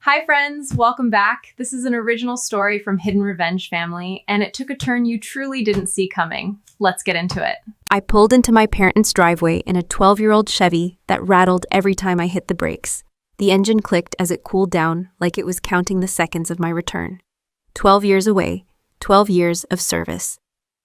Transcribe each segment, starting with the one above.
Hi, friends. Welcome back. This is an original story from Hidden Revenge Family, and it took a turn you truly didn't see coming. Let's get into it. I pulled into my parents' driveway in a 12-year-old Chevy that rattled every time I hit the brakes. The engine clicked as it cooled down like it was counting the seconds of my return. 12 years away, 12 years of service.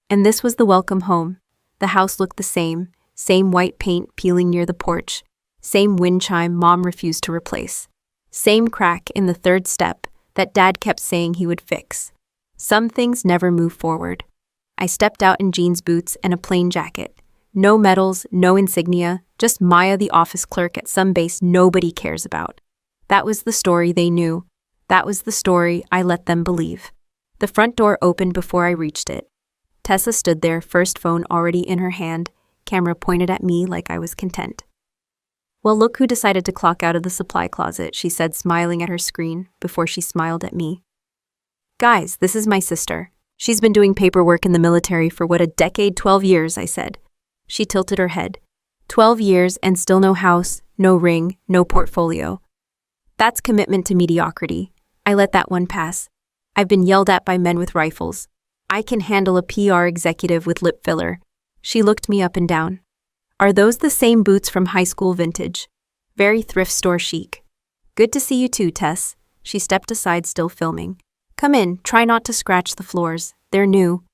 And this was the welcome home. The house looked the same white paint peeling near the porch, same wind chime Mom refused to replace. Same crack in the third step that Dad kept saying he would fix. Some things never move forward. I stepped out in jeans boots and a plain jacket. No medals, no insignia, just Maya the office clerk at some base nobody cares about. That was the story they knew. That was the story I let them believe. The front door opened before I reached it. Tessa stood there, first phone already in her hand, camera pointed at me like I was content. "Well, look who decided to clock out of the supply closet," she said, smiling at her screen before she smiled at me. "Guys, this is my sister. She's been doing paperwork in the military for what, a decade? 12 years, I said. She tilted her head. 12 years and still no house, no ring, no portfolio. That's commitment to mediocrity. I let that one pass. I've been yelled at by men with rifles. I can handle a PR executive with lip filler." She looked me up and down. "Are those the same boots from high school vintage? Very thrift store chic. Good to see you too, Tess." She stepped aside, still filming. "Come in, try not to scratch the floors. They're new."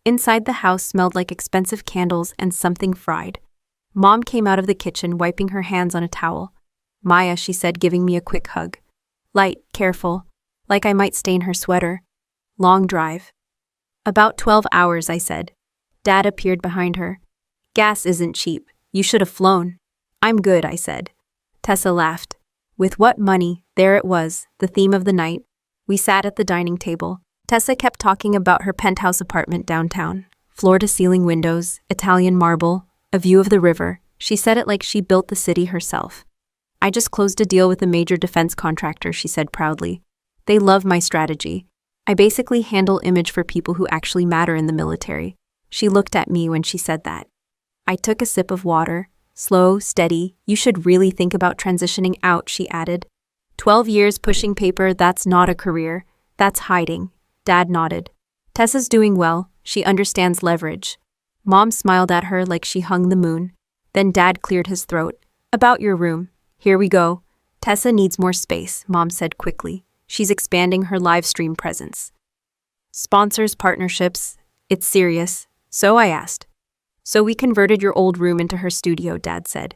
Inside the house smelled like expensive candles and something fried. Mom came out of the kitchen, wiping her hands on a towel. "Maya," she said, giving me a quick hug. "Light, careful, like I might stain her sweater. Long drive." "About 12 hours, I said. Dad appeared behind her. "Gas isn't cheap. You should have flown." "I'm good," I said. Tessa laughed. With what money? There it was, the theme of the night. We sat at the dining table. Tessa kept talking about her penthouse apartment downtown. Floor-to-ceiling windows, Italian marble, a view of the river. She said it like she built the city herself. "I just closed a deal with a major defense contractor," she said proudly. "They love my strategy. I basically handle image for people who actually matter in the military." She looked at me when she said that. I took a sip of water. "Slow, steady. You should really think about transitioning out," she added. 12 years pushing paper, that's not a career. That's hiding." Dad nodded. "Tessa's doing well. She understands leverage." Mom smiled at her like she hung the moon. Then Dad cleared his throat. "About your room. Here we go." "Tessa needs more space," Mom said quickly. "She's expanding her live stream presence. Sponsors, partnerships. It's serious." "So?" I asked. "So we converted your old room into her studio," Dad said.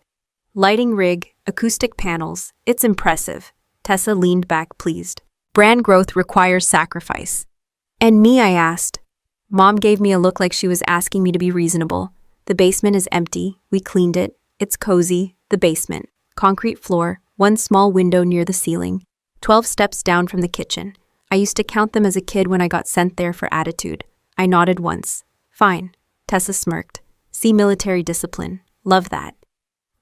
"Lighting rig, acoustic panels. It's impressive." Tessa leaned back, pleased. "Brand growth requires sacrifice." "And me?" I asked. Mom gave me a look like she was asking me to be reasonable. "The basement is empty. We cleaned it. It's cozy. The basement. Concrete floor, one small window near the ceiling. 12 steps down from the kitchen. I used to count them as a kid when I got sent there for attitude." I nodded once. "Fine." Tessa smirked. "See, military discipline. Love that."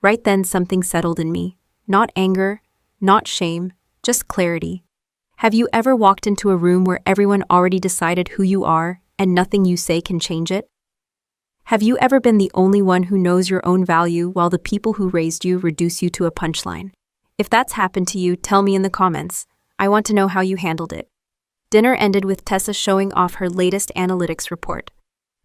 Right then something settled in me. Not anger, not shame, just clarity. Have you ever walked into a room where everyone already decided who you are and nothing you say can change it? Have you ever been the only one who knows your own value while the people who raised you reduce you to a punchline? If that's happened to you, tell me in the comments. I want to know how you handled it. Dinner ended with Tessa showing off her latest analytics report.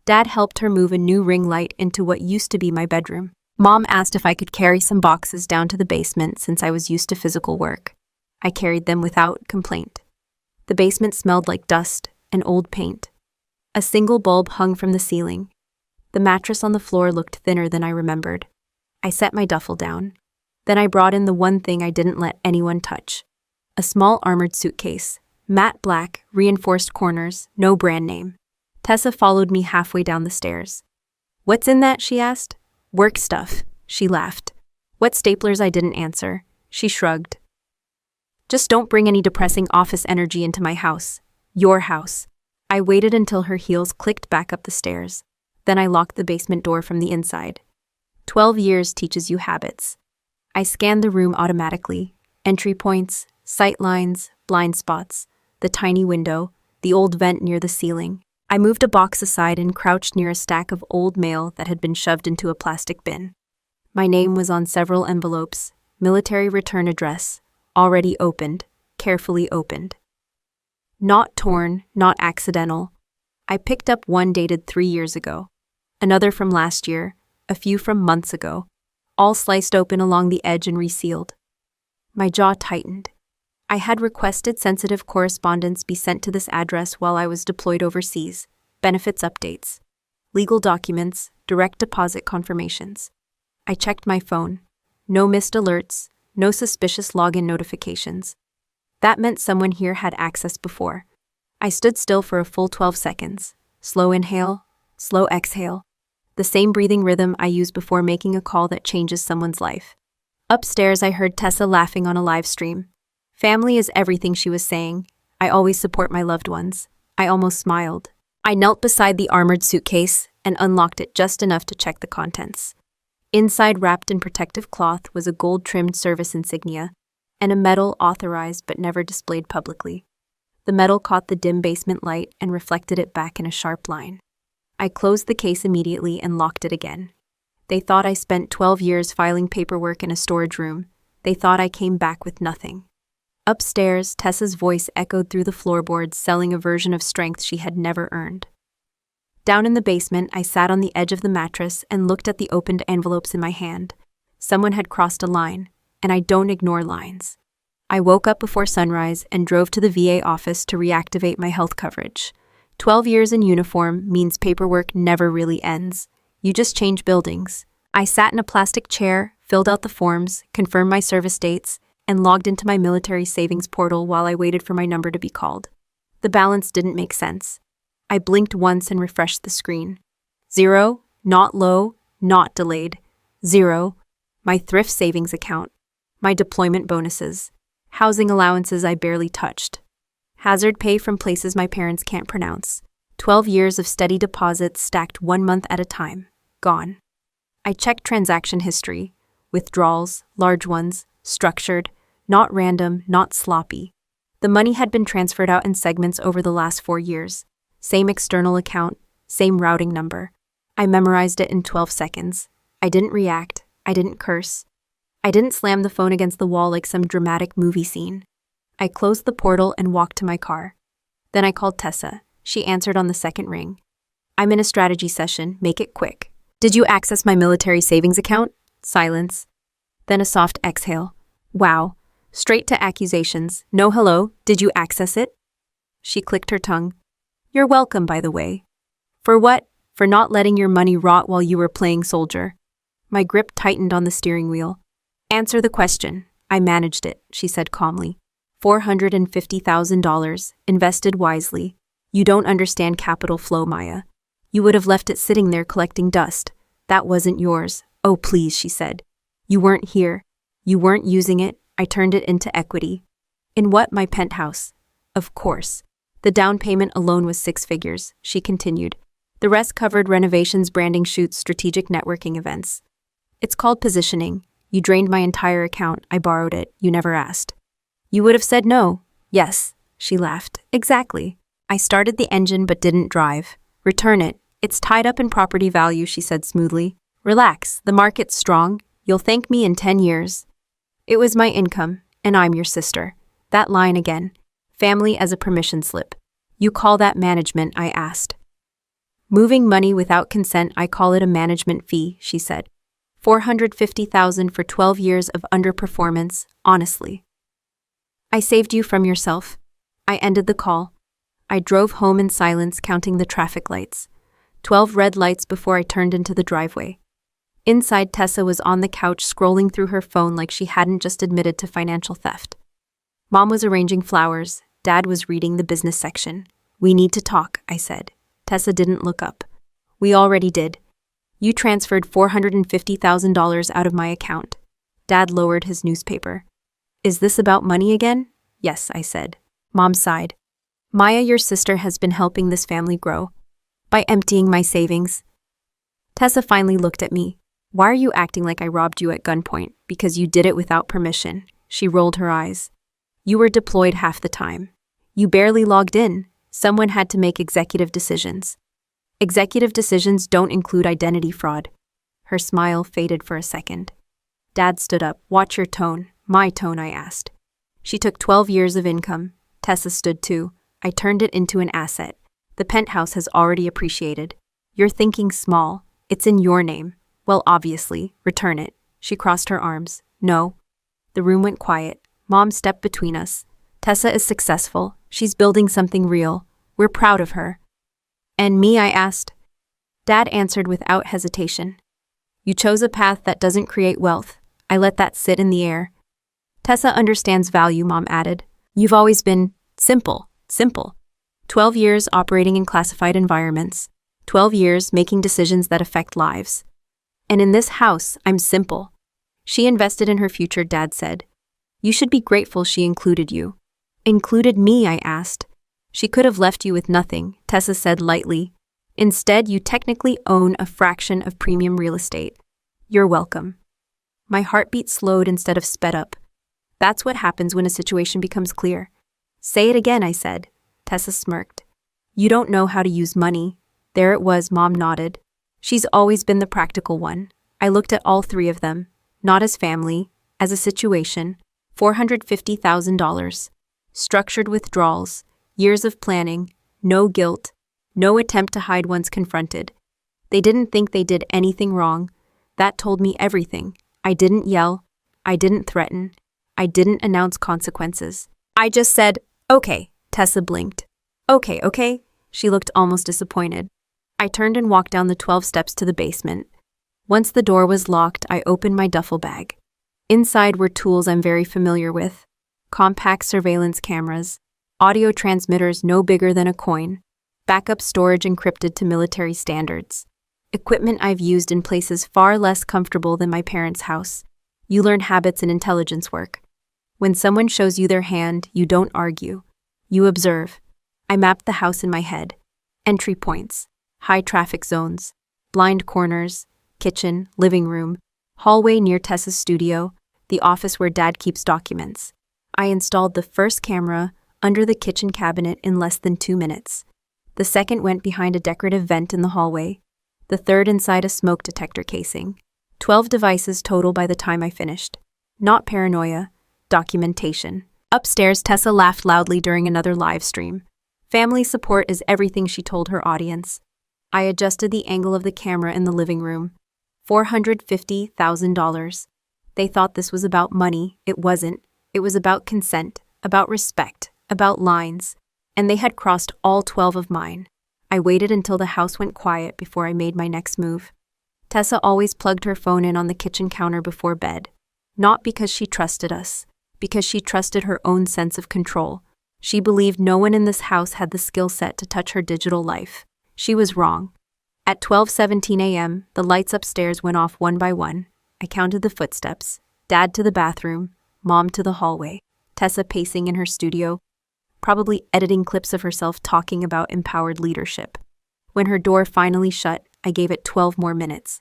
Dad helped her move a new ring light into what used to be my bedroom. Mom asked if I could carry some boxes down to the basement since I was used to physical work. I carried them without complaint. The basement smelled like dust and old paint. A single bulb hung from the ceiling. The mattress on the floor looked thinner than I remembered. I set my duffel down. Then I brought in the one thing I didn't let anyone touch. A small armored suitcase. Matte black, reinforced corners, no brand name. Tessa followed me halfway down the stairs. "What's in that?" she asked. "Work stuff." She laughed. "What staplers?" I didn't answer. She shrugged. "Just don't bring any depressing office energy into my house. Your house." I waited until her heels clicked back up the stairs. Then I locked the basement door from the inside. 12 years teaches you habits. I scanned the room automatically. Entry points, sight lines, blind spots, the tiny window, the old vent near the ceiling. I moved a box aside and crouched near a stack of old mail that had been shoved into a plastic bin. My name was on several envelopes, military return address, already opened, carefully opened. Not torn, not accidental. I picked up one dated 3 years ago, another from last year, a few from months ago, all sliced open along the edge and resealed. My jaw tightened. I had requested sensitive correspondence be sent to this address while I was deployed overseas, benefits updates, legal documents, direct deposit confirmations. I checked my phone. No missed alerts, no suspicious login notifications. That meant someone here had access before. I stood still for a full 12 seconds. Slow inhale, slow exhale. The same breathing rhythm I use before making a call that changes someone's life. Upstairs, I heard Tessa laughing on a live stream. Family is everything, she was saying. I always support my loved ones. I almost smiled. I knelt beside the armored suitcase and unlocked it just enough to check the contents. Inside, wrapped in protective cloth, was a gold-trimmed service insignia and a medal authorized but never displayed publicly. The metal caught the dim basement light and reflected it back in a sharp line. I closed the case immediately and locked it again. They thought I spent 12 years filing paperwork in a storage room. They thought I came back with nothing. Upstairs, Tessa's voice echoed through the floorboards, selling a version of strength she had never earned. Down in the basement, I sat on the edge of the mattress and looked at the opened envelopes in my hand. Someone had crossed a line, and I don't ignore lines. I woke up before sunrise and drove to the VA office to reactivate my health coverage. 12 years in uniform means paperwork never really ends. You just change buildings. I sat in a plastic chair, filled out the forms, confirmed my service dates, and logged into my military savings portal while I waited for my number to be called. The balance didn't make sense. I blinked once and refreshed the screen. 0, not low, not delayed. 0, my thrift savings account, my deployment bonuses, housing allowances I barely touched, hazard pay from places my parents can't pronounce, 12 years of steady deposits stacked 1 month at a time, gone. I checked transaction history, withdrawals, large ones, structured, not random, not sloppy. The money had been transferred out in segments over the last 4 years. Same external account, same routing number. I memorized it in 12 seconds. I didn't react. I didn't curse. I didn't slam the phone against the wall like some dramatic movie scene. I closed the portal and walked to my car. Then I called Tessa. She answered on the second ring. I'm in a strategy session. Make it quick. Did you access my military savings account? Silence. Then a soft exhale. Wow. Straight to accusations. No hello. Did you access it? She clicked her tongue. You're welcome, by the way. For what? For not letting your money rot while you were playing soldier. My grip tightened on the steering wheel. Answer the question. I managed it, she said calmly. $450,000, invested wisely. You don't understand capital flow, Maya. You would have left it sitting there collecting dust. That wasn't yours. Oh, please, she said. You weren't here. You weren't using it. I turned it into equity. In what? My penthouse. Of course. The down payment alone was 6 figures, she continued. The rest covered renovations, branding shoots, strategic networking events. It's called positioning. You drained my entire account. I borrowed it. You never asked. You would have said no. Yes, she laughed. Exactly. I started the engine but didn't drive. Return it. It's tied up in property value, she said smoothly. Relax. The market's strong. You'll thank me in 10 years. It was my income, and I'm your sister. That line again. Family as a permission slip. You call that management, I asked. Moving money without consent, I call it a management fee, she said. $450,000 for 12 years of underperformance, honestly. I saved you from yourself. I ended the call. I drove home in silence, counting the traffic lights. 12 red lights before I turned into the driveway. Inside, Tessa was on the couch scrolling through her phone like she hadn't just admitted to financial theft. Mom was arranging flowers. Dad was reading the business section. We need to talk, I said. Tessa didn't look up. We already did. You transferred $450,000 out of my account. Dad lowered his newspaper. Is this about money again? Yes, I said. Mom sighed. Maya, your sister, has been helping this family grow. By emptying my savings. Tessa finally looked at me. Why are you acting like I robbed you at gunpoint? Because you did it without permission. She rolled her eyes. You were deployed half the time. You barely logged in. Someone had to make executive decisions. Executive decisions don't include identity fraud. Her smile faded for a second. Dad stood up. Watch your tone. My tone, I asked. She took 12 years of income. Tessa stood too. I turned it into an asset. The penthouse has already appreciated. You're thinking small. It's in your name. Well, obviously, return it. She crossed her arms. No. The room went quiet. Mom stepped between us. Tessa is successful. She's building something real. We're proud of her. And me, I asked. Dad answered without hesitation. You chose a path that doesn't create wealth. I let that sit in the air. Tessa understands value, Mom added. You've always been simple. 12 years operating in classified environments. 12 years making decisions that affect lives. And in this house, I'm simple. She invested in her future, Dad said. You should be grateful she included you. Included me, I asked. She could have left you with nothing, Tessa said lightly. Instead, you technically own a fraction of premium real estate. You're welcome. My heartbeat slowed instead of sped up. That's what happens when a situation becomes clear. Say it again, I said. Tessa smirked. You don't know how to use money. There it was, Mom nodded. She's always been the practical one. I looked at all three of them, not as family, as a situation. $450,000. Structured withdrawals, years of planning, no guilt, no attempt to hide once confronted. They didn't think they did anything wrong. That told me everything. I didn't yell. I didn't threaten. I didn't announce consequences. I just said, okay, Tessa blinked. Okay. She looked almost disappointed. I turned and walked down the 12 steps to the basement. Once the door was locked, I opened my duffel bag. Inside were tools I'm very familiar with. Compact surveillance cameras, audio transmitters no bigger than a coin, backup storage encrypted to military standards. Equipment I've used in places far less comfortable than my parents' house. You learn habits in intelligence work. When someone shows you their hand, you don't argue. You observe. I mapped the house in my head. Entry points, high traffic zones, blind corners, kitchen, living room, hallway near Tessa's studio, the office where Dad keeps documents. I installed the first camera under the kitchen cabinet in less than 2 minutes. The second went behind a decorative vent in the hallway. The third inside a smoke detector casing. 12 devices total by the time I finished. Not paranoia, documentation. Upstairs, Tessa laughed loudly during another live stream. Family support is everything, she told her audience. I adjusted the angle of the camera in the living room. $450,000. They thought this was about money. It wasn't. It was about consent, about respect, about lines. And they had crossed all 12 of mine. I waited until the house went quiet before I made my next move. Tessa always plugged her phone in on the kitchen counter before bed. Not because she trusted us, because she trusted her own sense of control. She believed no one in this house had the skill set to touch her digital life. She was wrong. At 12:17 a.m., the lights upstairs went off one by one. I counted the footsteps. Dad to the bathroom, Mom to the hallway, Tessa pacing in her studio, probably editing clips of herself talking about empowered leadership. When her door finally shut, I gave it 12 more minutes.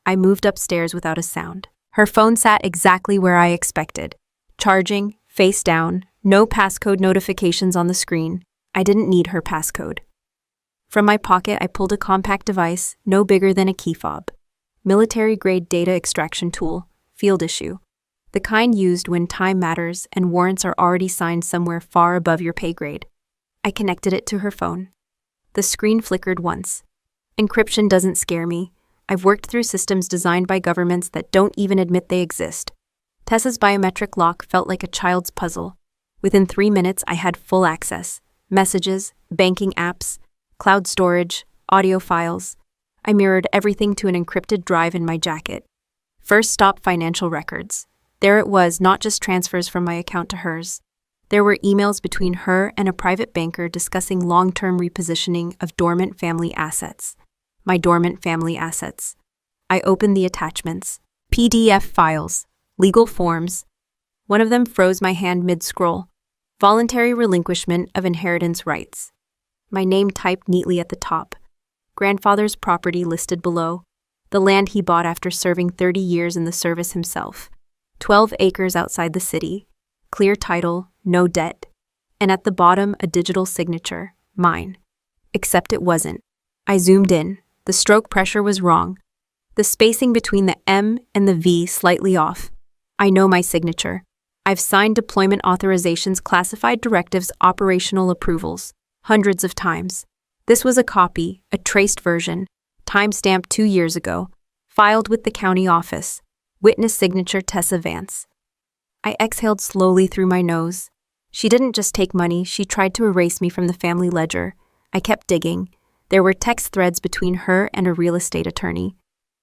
I moved upstairs without a sound. Her phone sat exactly where I expected. Charging, face down, no passcode notifications on the screen. I didn't need her passcode. From my pocket, I pulled a compact device, no bigger than a key fob. Military-grade data extraction tool, field issue. The kind used when time matters and warrants are already signed somewhere far above your pay grade. I connected it to her phone. The screen flickered once. Encryption doesn't scare me. I've worked through systems designed by governments that don't even admit they exist. Tessa's biometric lock felt like a child's puzzle. Within 3 minutes, I had full access. Messages, banking apps, cloud storage, audio files. I mirrored everything to an encrypted drive in my jacket. First stop, financial records. There it was, not just transfers from my account to hers. There were emails between her and a private banker discussing long-term repositioning of dormant family assets. My dormant family assets. I opened the attachments. PDF files. Legal forms. One of them froze my hand mid-scroll. Voluntary relinquishment of inheritance rights. My name typed neatly at the top. Grandfather's property listed below. The land he bought after serving 30 years in the service himself. 12 acres outside the city. Clear title, no debt. And at the bottom, a digital signature, mine. Except it wasn't. I zoomed in. The stroke pressure was wrong. The spacing between the M and the V slightly off. I know my signature. I've signed deployment authorizations, classified directives, operational approvals, hundreds of times. This was a copy, a traced version, timestamped 2 years ago, filed with the county office. Witness signature Tessa Vance. I exhaled slowly through my nose. She didn't just take money, she tried to erase me from the family ledger. I kept digging. There were text threads between her and a real estate attorney.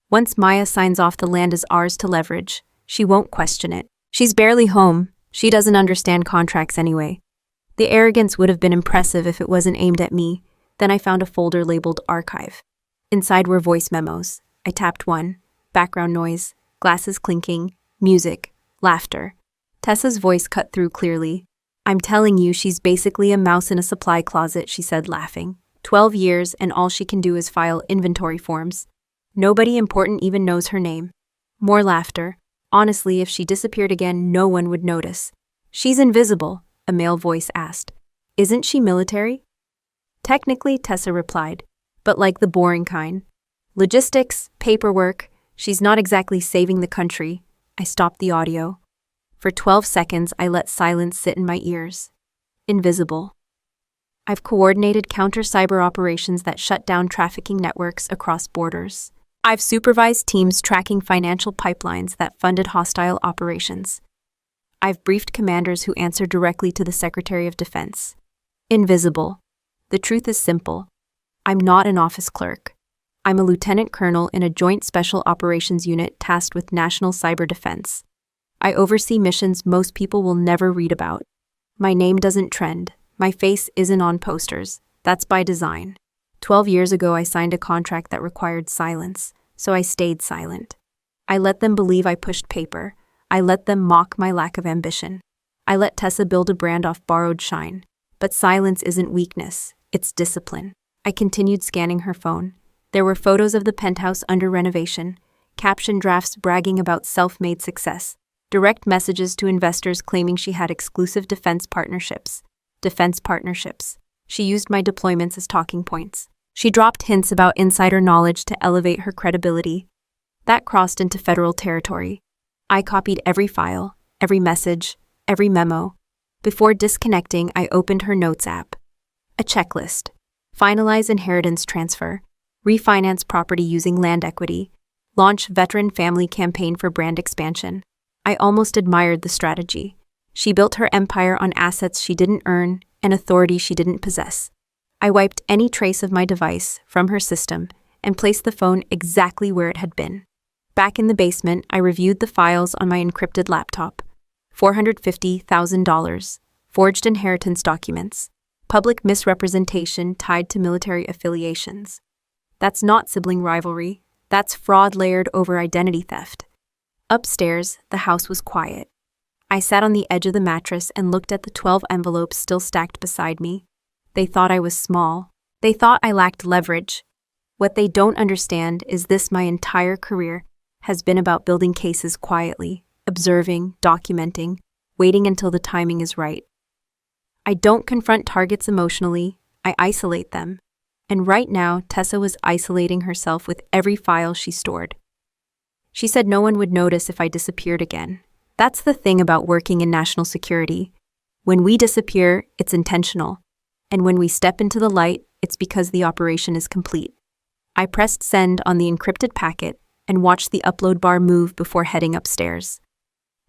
Once Maya signs off, the land is ours to leverage. She won't question it. She's barely home. She doesn't understand contracts anyway. The arrogance would have been impressive if it wasn't aimed at me. Then I found a folder labeled Archive. Inside were voice memos. I tapped one. Background noise, glasses clinking, music, laughter. Tessa's voice cut through clearly. I'm telling you, she's basically a mouse in a supply closet, she said, laughing. 12 years, and all she can do is file inventory forms. Nobody important even knows her name. More laughter. Honestly, if she disappeared again, no one would notice. She's invisible, a male voice asked. Isn't she military? Technically, Tessa replied, but like the boring kind. Logistics, paperwork, she's not exactly saving the country. I stopped the audio. For 12 seconds, I let silence sit in my ears. Invisible. I've coordinated counter-cyber operations that shut down trafficking networks across borders. I've supervised teams tracking financial pipelines that funded hostile operations. I've briefed commanders who answer directly to the Secretary of Defense. Invisible. The truth is simple. I'm not an office clerk. I'm a lieutenant colonel in a joint special operations unit tasked with national cyber defense. I oversee missions most people will never read about. My name doesn't trend. My face isn't on posters. That's by design. 12 years ago, I signed a contract that required silence, so I stayed silent. I let them believe I pushed paper. I let them mock my lack of ambition. I let Tessa build a brand off borrowed shine. But silence isn't weakness, it's discipline. I continued scanning her phone. There were photos of the penthouse under renovation, caption drafts bragging about self-made success, direct messages to investors claiming she had exclusive defense partnerships. She used my deployments as talking points. She dropped hints about insider knowledge to elevate her credibility. That crossed into federal territory. I copied every file, every message, every memo. Before disconnecting, I opened her notes app. A checklist. Finalize inheritance transfer. Refinance property using land equity. Launch veteran family campaign for brand expansion. I almost admired the strategy. She built her empire on assets she didn't earn and authority she didn't possess. I wiped any trace of my device from her system and placed the phone exactly where it had been. Back in the basement, I reviewed the files on my encrypted laptop. $450,000. Forged inheritance documents. Public misrepresentation tied to military affiliations. That's not sibling rivalry. That's fraud layered over identity theft. Upstairs, the house was quiet. I sat on the edge of the mattress and looked at the 12 envelopes still stacked beside me. They thought I was small. They thought I lacked leverage. What they don't understand is this: my entire career has been about building cases quietly, observing, documenting, waiting until the timing is right. I don't confront targets emotionally, I isolate them. And right now, Tessa was isolating herself with every file she stored. She said no one would notice if I disappeared again. That's the thing about working in national security. When we disappear, it's intentional. And when we step into the light, it's because the operation is complete. I pressed send on the encrypted packet and watched the upload bar move before heading upstairs.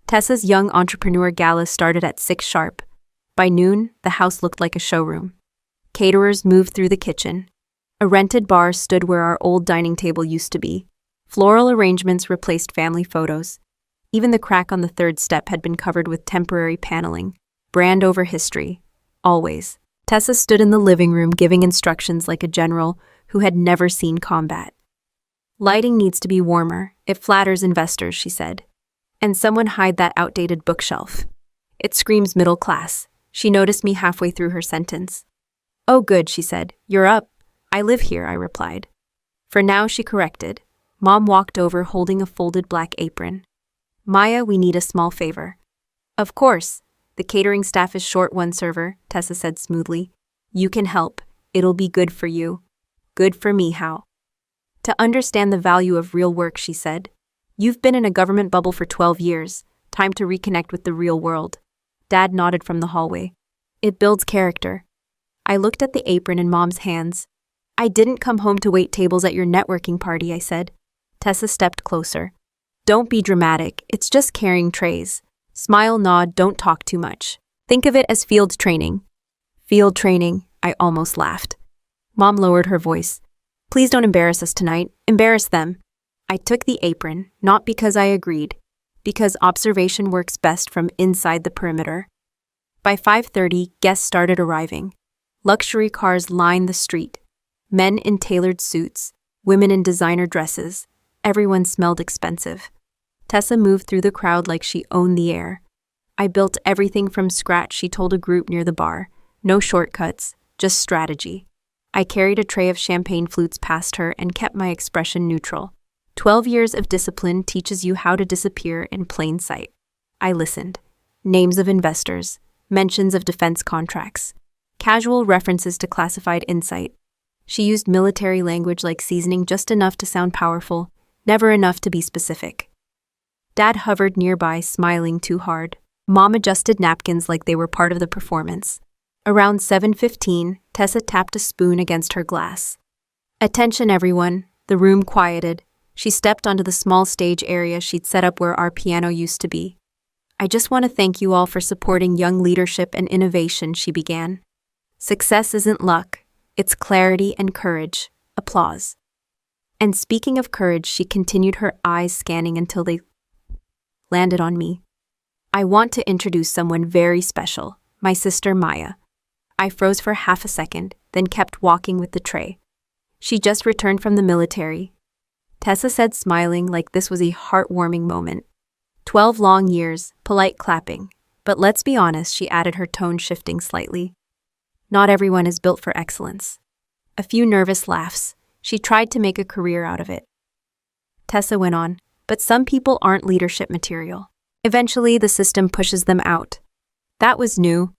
Tessa's young entrepreneur gala started at 6 sharp. By noon, the house looked like a showroom. Caterers moved through the kitchen. A rented bar stood where our old dining table used to be. Floral arrangements replaced family photos. Even the crack on the 3rd step had been covered with temporary paneling. Brand over history. Always. Tessa stood in the living room giving instructions like a general who had never seen combat. Lighting needs to be warmer. It flatters investors, she said. And someone hide that outdated bookshelf. It screams middle class. She noticed me halfway through her sentence. Oh, good, she said. You're up. I live here, I replied. For now, she corrected. Mom walked over holding a folded black apron. Maya, we need a small favor. Of course. The catering staff is short one server, Tessa said smoothly. You can help. It'll be good for you. Good for me, how? To understand the value of real work, she said. You've been in a government bubble for 12 years, Time to reconnect with the real world. Dad nodded from the hallway. It builds character. I looked at the apron in Mom's hands. I didn't come home to wait tables at your networking party, I said. Tessa stepped closer. Don't be dramatic, it's just carrying trays. Smile, nod, don't talk too much. Think of it as field training. Field training, I almost laughed. Mom lowered her voice. Please don't embarrass us tonight, embarrass them. I took the apron, not because I agreed, because observation works best from inside the perimeter. By 5:30, guests started arriving. Luxury cars lined the street. Men in tailored suits, women in designer dresses. Everyone smelled expensive. Tessa moved through the crowd like she owned the air. I built everything from scratch, she told a group near the bar. No shortcuts, just strategy. I carried a tray of champagne flutes past her and kept my expression neutral. 12 years of discipline teaches you how to disappear in plain sight. I listened. Names of investors, mentions of defense contracts, casual references to classified insight. She used military language like seasoning, just enough to sound powerful, never enough to be specific. Dad hovered nearby, smiling too hard. Mom adjusted napkins like they were part of the performance. Around 7:15, Tessa tapped a spoon against her glass. Attention everyone, the room quieted. She stepped onto the small stage area she'd set up where our piano used to be. I just want to thank you all for supporting young leadership and innovation, she began. Success isn't luck, it's clarity and courage. Applause. And speaking of courage, she continued, her eyes scanning until they landed on me. I want to introduce someone very special, my sister Maya. I froze for half a second, then kept walking with the tray. She just returned from the military. Tessa said, smiling like this was a heartwarming moment. 12 long years, polite clapping. But let's be honest, she added, her tone shifting slightly. Not everyone is built for excellence. A few nervous laughs. She tried to make a career out of it. Tessa went on, but some people aren't leadership material. Eventually, the system pushes them out. That was new.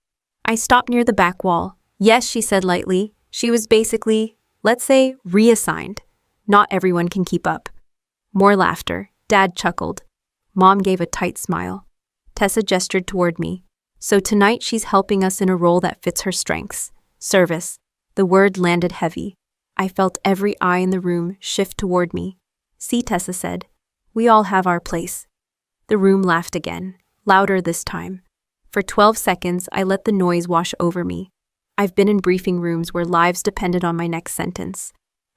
I stopped near the back wall. Yes, she said lightly. She was basically, let's say, reassigned. Not everyone can keep up. More laughter. Dad chuckled. Mom gave a tight smile. Tessa gestured toward me. So tonight she's helping us in a role that fits her strengths. Service. The word landed heavy. I felt every eye in the room shift toward me. See, Tessa said. We all have our place. The room laughed again, louder this time. For 12 seconds, I let the noise wash over me. I've been in briefing rooms where lives depended on my next sentence.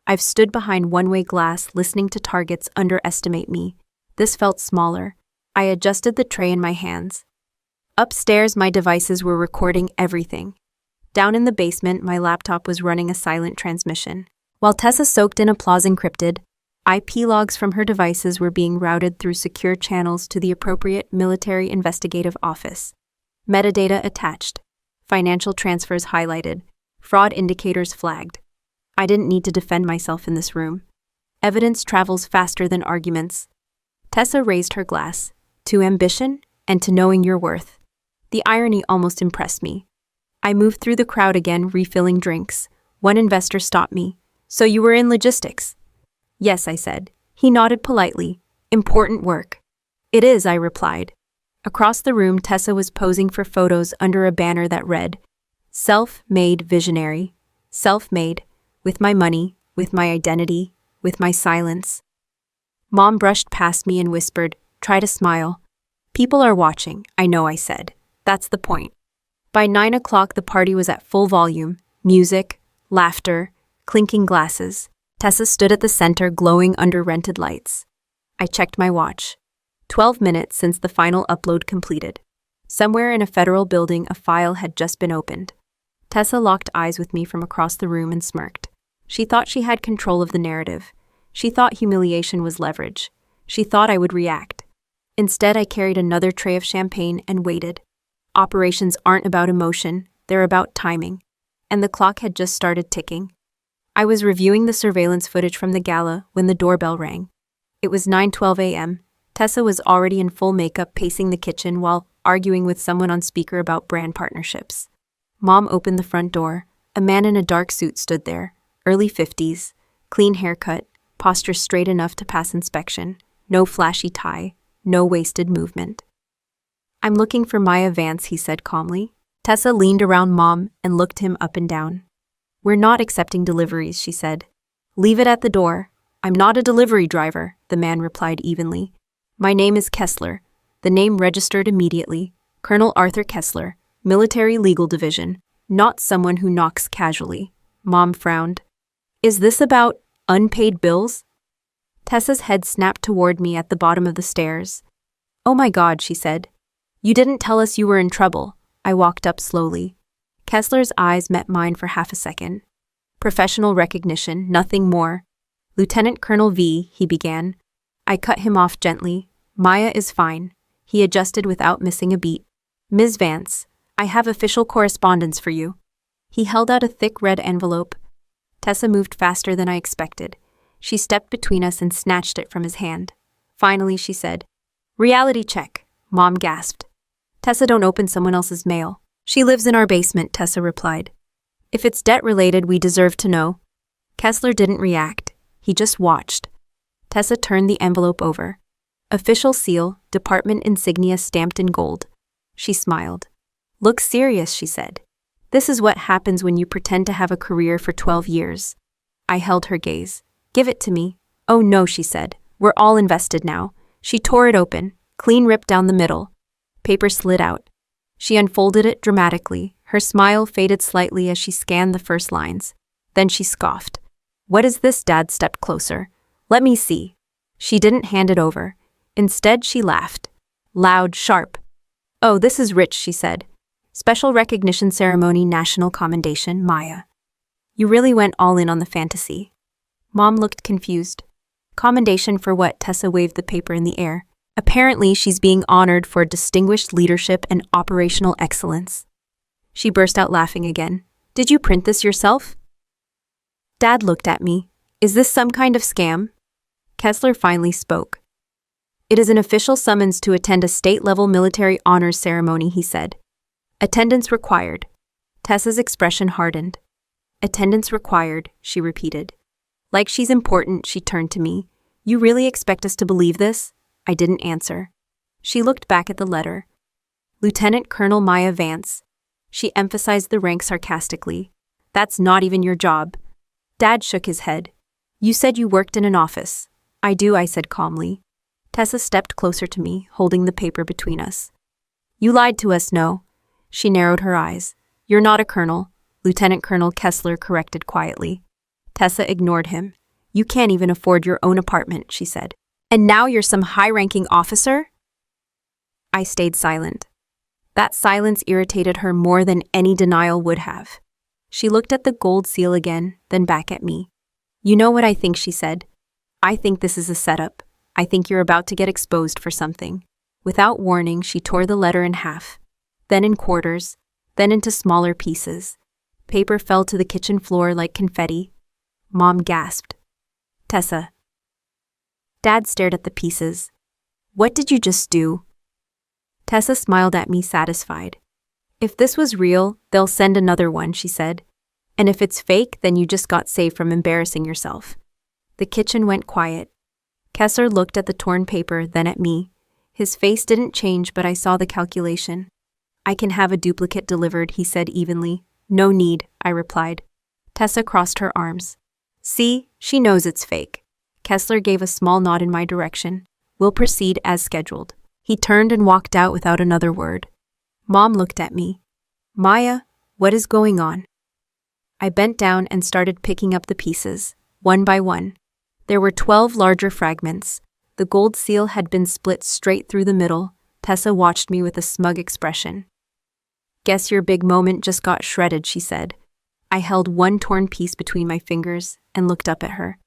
I've stood behind one-way glass listening to targets underestimate me. This felt smaller. I adjusted the tray in my hands. Upstairs, my devices were recording everything. Down in the basement, my laptop was running a silent transmission. While Tessa soaked in applause encrypted, IP logs from her devices were being routed through secure channels to the appropriate military investigative office. Metadata attached. Financial transfers highlighted. Fraud indicators flagged. I didn't need to defend myself in this room. Evidence travels faster than arguments. Tessa raised her glass. To ambition and to knowing your worth. The irony almost impressed me. I moved through the crowd again, refilling drinks. One investor stopped me. So you were in logistics? Yes, I said. He nodded politely. Important work. It is, I replied. Across the room, Tessa was posing for photos under a banner that read, Self-made visionary. Self-made. With my money, with my identity, with my silence. Mom brushed past me and whispered, try to smile. People are watching, I know, I said. That's the point. By 9 o'clock, the party was at full volume. Music, laughter, clinking glasses. Tessa stood at the center, glowing under rented lights. I checked my watch. 12 minutes since the final upload completed. Somewhere in a federal building, a file had just been opened. Tessa locked eyes with me from across the room and smirked. She thought she had control of the narrative. She thought humiliation was leverage. She thought I would react. Instead, I carried another tray of champagne and waited. Operations aren't about emotion, they're about timing. And the clock had just started ticking. I was reviewing the surveillance footage from the gala when the doorbell rang. It was 9:12 a.m. Tessa was already in full makeup, pacing the kitchen while arguing with someone on speaker about brand partnerships. Mom opened the front door. A man in a dark suit stood there, early 50s, clean haircut, posture straight enough to pass inspection, no flashy tie, no wasted movement. I'm looking for Maya Vance, he said calmly. Tessa leaned around Mom and looked him up and down. We're not accepting deliveries, she said. Leave it at the door. I'm not a delivery driver, the man replied evenly. My name is Kessler. The name registered immediately. Colonel Arthur Kessler, Military Legal Division, not someone who knocks casually. Mom frowned. Is this about unpaid bills? Tessa's head snapped toward me at the bottom of the stairs. Oh my God, she said. You didn't tell us you were in trouble. I walked up slowly. Kessler's eyes met mine for half a second. Professional recognition, nothing more. Lieutenant Colonel V, he began. I cut him off gently. Maya is fine. He adjusted without missing a beat. Ms. Vance, I have official correspondence for you. He held out a thick red envelope. Tessa moved faster than I expected. She stepped between us and snatched it from his hand. Finally, she said, Reality check. Mom gasped. Tessa, don't open someone else's mail. She lives in our basement, Tessa replied. If it's debt-related, we deserve to know. Kessler didn't react. He just watched. Tessa turned the envelope over. Official seal, department insignia stamped in gold. She smiled. Look serious, she said. This is what happens when you pretend to have a career for 12 years. I held her gaze. Give it to me. Oh no, she said. We're all invested now. She tore it open, clean ripped down the middle. Paper slid out. She unfolded it dramatically. Her smile faded slightly as she scanned the first lines. Then she scoffed. What is this? Dad stepped closer. Let me see. She didn't hand it over. Instead, she laughed. Loud, sharp. Oh, this is rich, she said. Special recognition ceremony, national commendation, Maya. You really went all in on the fantasy. Mom looked confused. Commendation for what? Tessa waved the paper in the air. Apparently, she's being honored for distinguished leadership and operational excellence. She burst out laughing again. Did you print this yourself? Dad looked at me. Is this some kind of scam? Kessler finally spoke. It is an official summons to attend a state-level military honors ceremony, he said. Attendance required. Tessa's expression hardened. Attendance required, she repeated. Like she's important, she turned to me. You really expect us to believe this? I didn't answer. She looked back at the letter. Lieutenant Colonel Maya Vance. She emphasized the rank sarcastically. That's not even your job. Dad shook his head. You said you worked in an office. I do, I said calmly. Tessa stepped closer to me, holding the paper between us. You lied to us, no? She narrowed her eyes. You're not a colonel, Lieutenant Colonel Kessler corrected quietly. Tessa ignored him. You can't even afford your own apartment, she said. And now you're some high-ranking officer? I stayed silent. That silence irritated her more than any denial would have. She looked at the gold seal again, then back at me. You know what I think, she said. I think this is a setup. I think you're about to get exposed for something. Without warning, she tore the letter in half, then in quarters, then into smaller pieces. Paper fell to the kitchen floor like confetti. Mom gasped. Tessa. Dad stared at the pieces. What did you just do? Tessa smiled at me, satisfied. If this was real, they'll send another one, she said. And if it's fake, then you just got saved from embarrassing yourself. The kitchen went quiet. Kessler looked at the torn paper, then at me. His face didn't change, but I saw the calculation. I can have a duplicate delivered, he said evenly. No need, I replied. Tessa crossed her arms. See, she knows it's fake. Kessler gave a small nod in my direction. We'll proceed as scheduled. He turned and walked out without another word. Mom looked at me. Maya, what is going on? I bent down and started picking up the pieces, one by one. There were 12 larger fragments. The gold seal had been split straight through the middle. Tessa watched me with a smug expression. Guess your big moment just got shredded, she said. I held one torn piece between my fingers and looked up at her.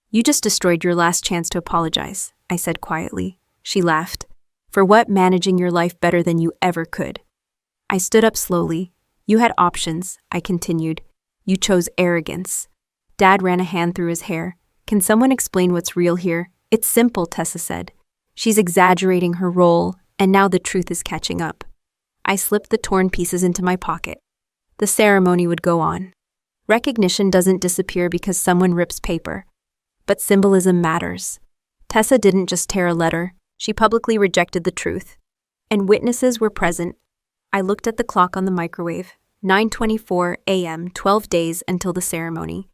You just destroyed your last chance to apologize, I said quietly. She laughed. For what? Managing your life better than you ever could. I stood up slowly. You had options, I continued. You chose arrogance. Dad ran a hand through his hair. Can someone explain what's real here? It's simple, Tessa said. She's exaggerating her role, and now the truth is catching up. I slipped the torn pieces into my pocket. The ceremony would go on. Recognition doesn't disappear because someone rips paper. But symbolism matters. Tessa didn't just tear a letter. She publicly rejected the truth. and witnesses were present. I looked at the clock on the microwave. 9:24 a.m., 12 days until the ceremony.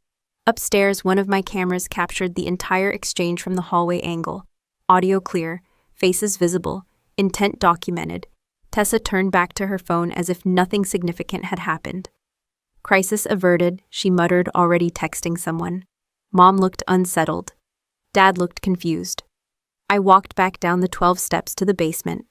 Upstairs, one of my cameras captured the entire exchange from the hallway angle. Audio clear, faces visible, intent documented. Tessa turned back to her phone as if nothing significant had happened. Crisis averted, she muttered, already texting someone. Mom looked unsettled. Dad looked confused. I walked back down the 12 steps to the basement.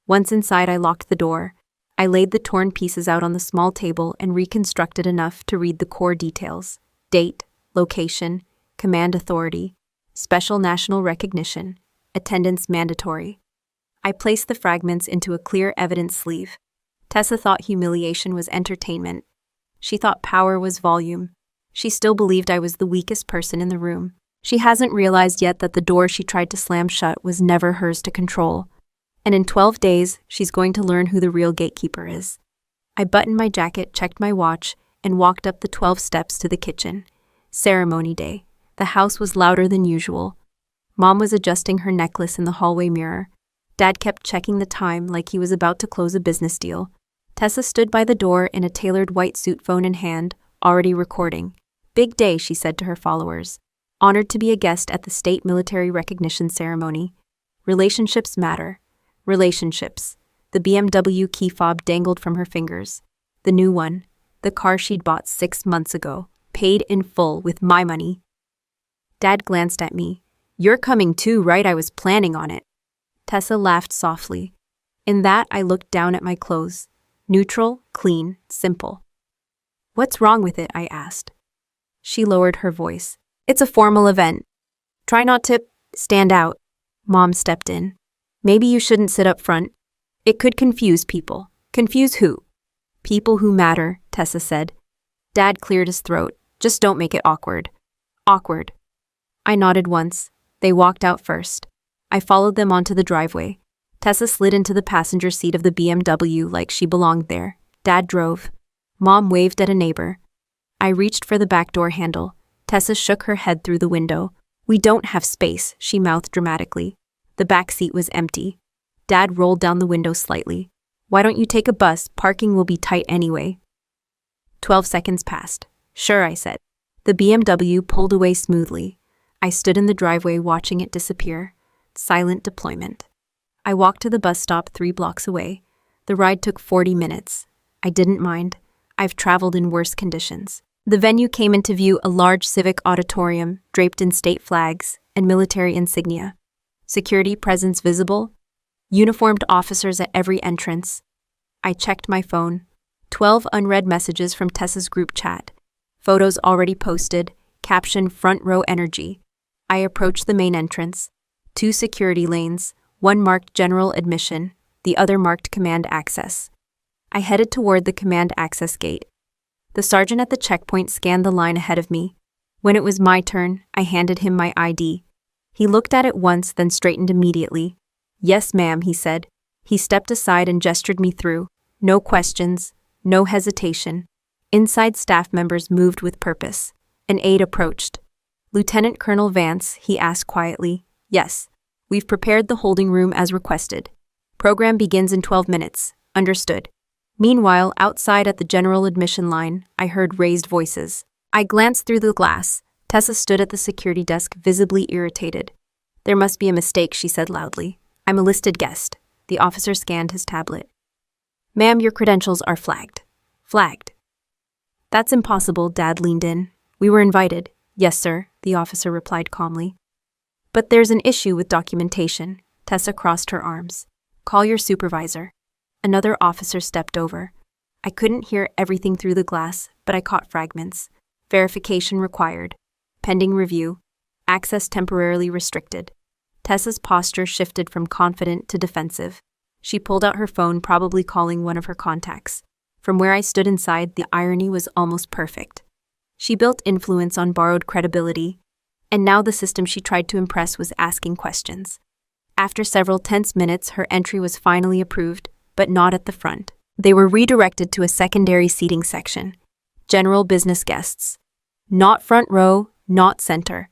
Once inside, I locked the door. I laid the torn pieces out on the small table and reconstructed enough to read the core details. Date, location, command authority, special national recognition, attendance mandatory. I placed the fragments into a clear evidence sleeve. Tessa thought humiliation was entertainment. She thought power was volume. She still believed I was the weakest person in the room. She hasn't realized yet that the door she tried to slam shut was never hers to control. And in 12 days, she's going to learn who the real gatekeeper is. I buttoned my jacket, checked my watch, and walked up the 12 steps to the kitchen. Ceremony day. The house was louder than usual. Mom was adjusting her necklace in the hallway mirror. Dad kept checking the time like he was about to close a business deal. Tessa stood by the door in a tailored white suit, phone in hand, already recording. Big day, she said to her followers. Honored to be a guest at the state military recognition ceremony. Relationships matter. Relationships. The BMW key fob dangled from her fingers. The new one. The car she'd bought 6 months ago. Paid in full with my money. Dad glanced at me. You're coming too, right? I was planning on it. Tessa laughed softly. In that, I looked down at my clothes. Neutral, clean, simple. What's wrong with it? I asked. She lowered her voice. It's a formal event. Try not to stand out. Mom stepped in. Maybe you shouldn't sit up front. It could confuse people. Confuse who? People who matter, Tessa said. Dad cleared his throat. Just don't make it awkward. Awkward. I nodded once. They walked out first. I followed them onto the driveway. Tessa slid into the passenger seat of the BMW like she belonged there. Dad drove. Mom waved at a neighbor. I reached for the back door handle. Tessa shook her head through the window. We don't have space, she mouthed dramatically. The back seat was empty. Dad rolled down the window slightly. Why don't you take a bus? Parking will be tight anyway. 12 seconds passed. Sure, I said. The BMW pulled away smoothly. I stood in the driveway watching it disappear. Silent deployment. I walked to the bus stop 3 blocks away. The ride took 40 minutes. I didn't mind. I've traveled in worse conditions. The venue came into view, a large civic auditorium draped in state flags and military insignia. Security presence visible. Uniformed officers at every entrance. I checked my phone. 12 unread messages from Tessa's group chat. Photos already posted. Caption front row energy. I approached the main entrance. 2 security lanes. One marked general admission. The other marked command access. I headed toward the command access gate. The sergeant at the checkpoint scanned the line ahead of me. When it was my turn, I handed him my ID. He looked at it once, then straightened immediately. Yes, ma'am, he said. He stepped aside and gestured me through. No questions, no hesitation. Inside staff members moved with purpose. An aide approached. Lieutenant Colonel Vance, he asked quietly. Yes. We've prepared the holding room as requested. Program begins in 12 minutes. Understood. Meanwhile, outside at the general admission line, I heard raised voices. I glanced through the glass. Tessa stood at the security desk, visibly irritated. There must be a mistake, she said loudly. I'm a listed guest. The officer scanned his tablet. Ma'am, your credentials are flagged. Flagged. That's impossible, Dad leaned in. We were invited. Yes, sir, the officer replied calmly. But there's an issue with documentation. Tessa crossed her arms. Call your supervisor. Another officer stepped over. I couldn't hear everything through the glass, but I caught fragments. Verification required. Pending review. Access temporarily restricted. Tessa's posture shifted from confident to defensive. She pulled out her phone, probably calling one of her contacts. From where I stood inside, the irony was almost perfect. She built influence on borrowed credibility, and now the system she tried to impress was asking questions. After several tense minutes, her entry was finally approved, but not at the front. They were redirected to a secondary seating section. General business guests. Not front row, not center.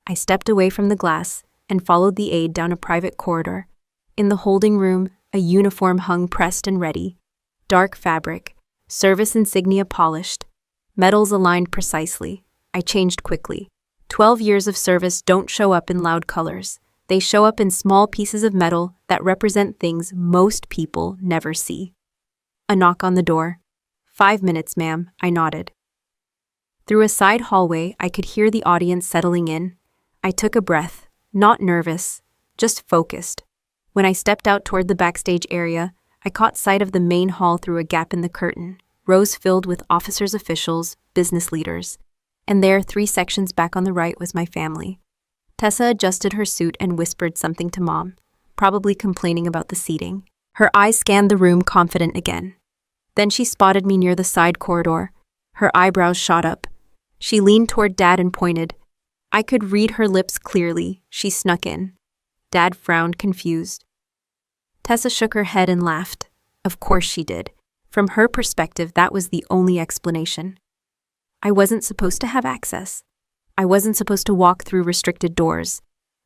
I stepped away from the glass and followed the aide down a private corridor. In the holding room, A uniform hung pressed and ready. Dark fabric. Service insignia polished. Medals aligned precisely. I changed quickly. 12 years of service don't show up in loud colors. They show up in small pieces of metal that represent things most people never see. A knock on the door. 5 minutes, ma'am, I nodded. Through a side hallway, I could hear the audience settling in. I took a breath, not nervous, just focused. When I stepped out toward the backstage area, I caught sight of the main hall through a gap in the curtain, rows filled with officers, officials, business leaders. And there, 3 sections back on the right, was my family. Tessa adjusted her suit and whispered something to Mom, probably complaining about the seating. Her eyes scanned the room, confident again. Then she spotted me near the side corridor. Her eyebrows shot up. She leaned toward Dad and pointed. I could read her lips clearly. She snuck in. Dad frowned, confused. Tessa shook her head and laughed. Of course she did. From her perspective, that was the only explanation. I wasn't supposed to have access. I wasn't supposed to walk through restricted doors.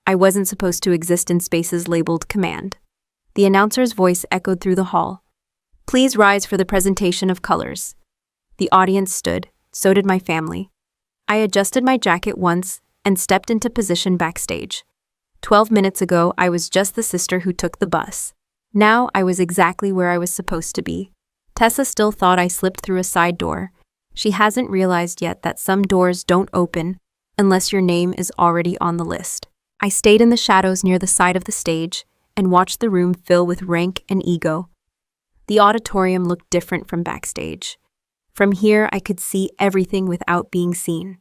I wasn't supposed to exist in spaces labeled command. The announcer's voice echoed through the hall. Please rise for the presentation of colors. The audience stood, so did my family. I adjusted my jacket once and stepped into position backstage. 12 minutes ago, I was just the sister who took the bus. Now I was exactly where I was supposed to be. Tessa still thought I slipped through a side door. She hasn't realized yet that some doors don't open unless your name is already on the list. I stayed in the shadows near the side of the stage and watched the room fill with rank and ego. The auditorium looked different from backstage. From here, I could see everything without being seen.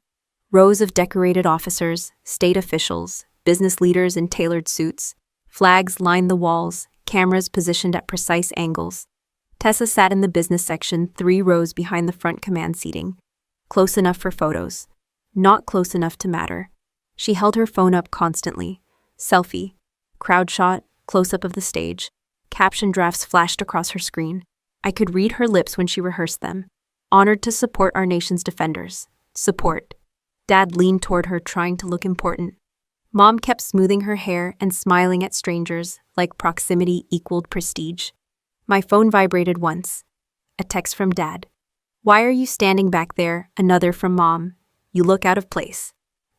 Rows of decorated officers, state officials, business leaders in tailored suits. Flags lined the walls, cameras positioned at precise angles. Tessa sat in the business section 3 rows behind the front command seating. Close enough for photos. Not close enough to matter. She held her phone up constantly. Selfie. Crowd shot, close-up of the stage. Caption drafts flashed across her screen. I could read her lips when she rehearsed them. Honored to support our nation's defenders. Support. Dad leaned toward her, trying to look important. Mom kept smoothing her hair and smiling at strangers, like proximity equaled prestige. My phone vibrated once. A text from Dad. Why are you standing back there? Another from Mom. You look out of place.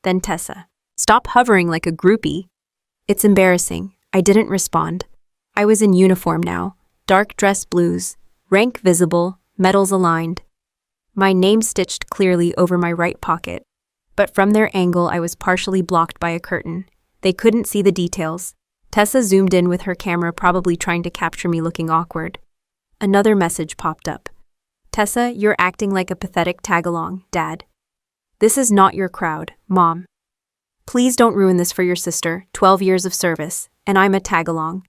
Then Tessa. Stop hovering like a groupie. It's embarrassing. I didn't respond. I was in uniform now. Dark dress blues. Rank visible. Medals aligned. My name stitched clearly over my right pocket. But from their angle, I was partially blocked by a curtain. They couldn't see the details. Tessa zoomed in with her camera, probably trying to capture me looking awkward. Another message popped up. Tessa, you're acting like a pathetic tag-along, Dad. This is not your crowd, Mom. Please don't ruin this for your sister, 12 years of service, and I'm a tag-along.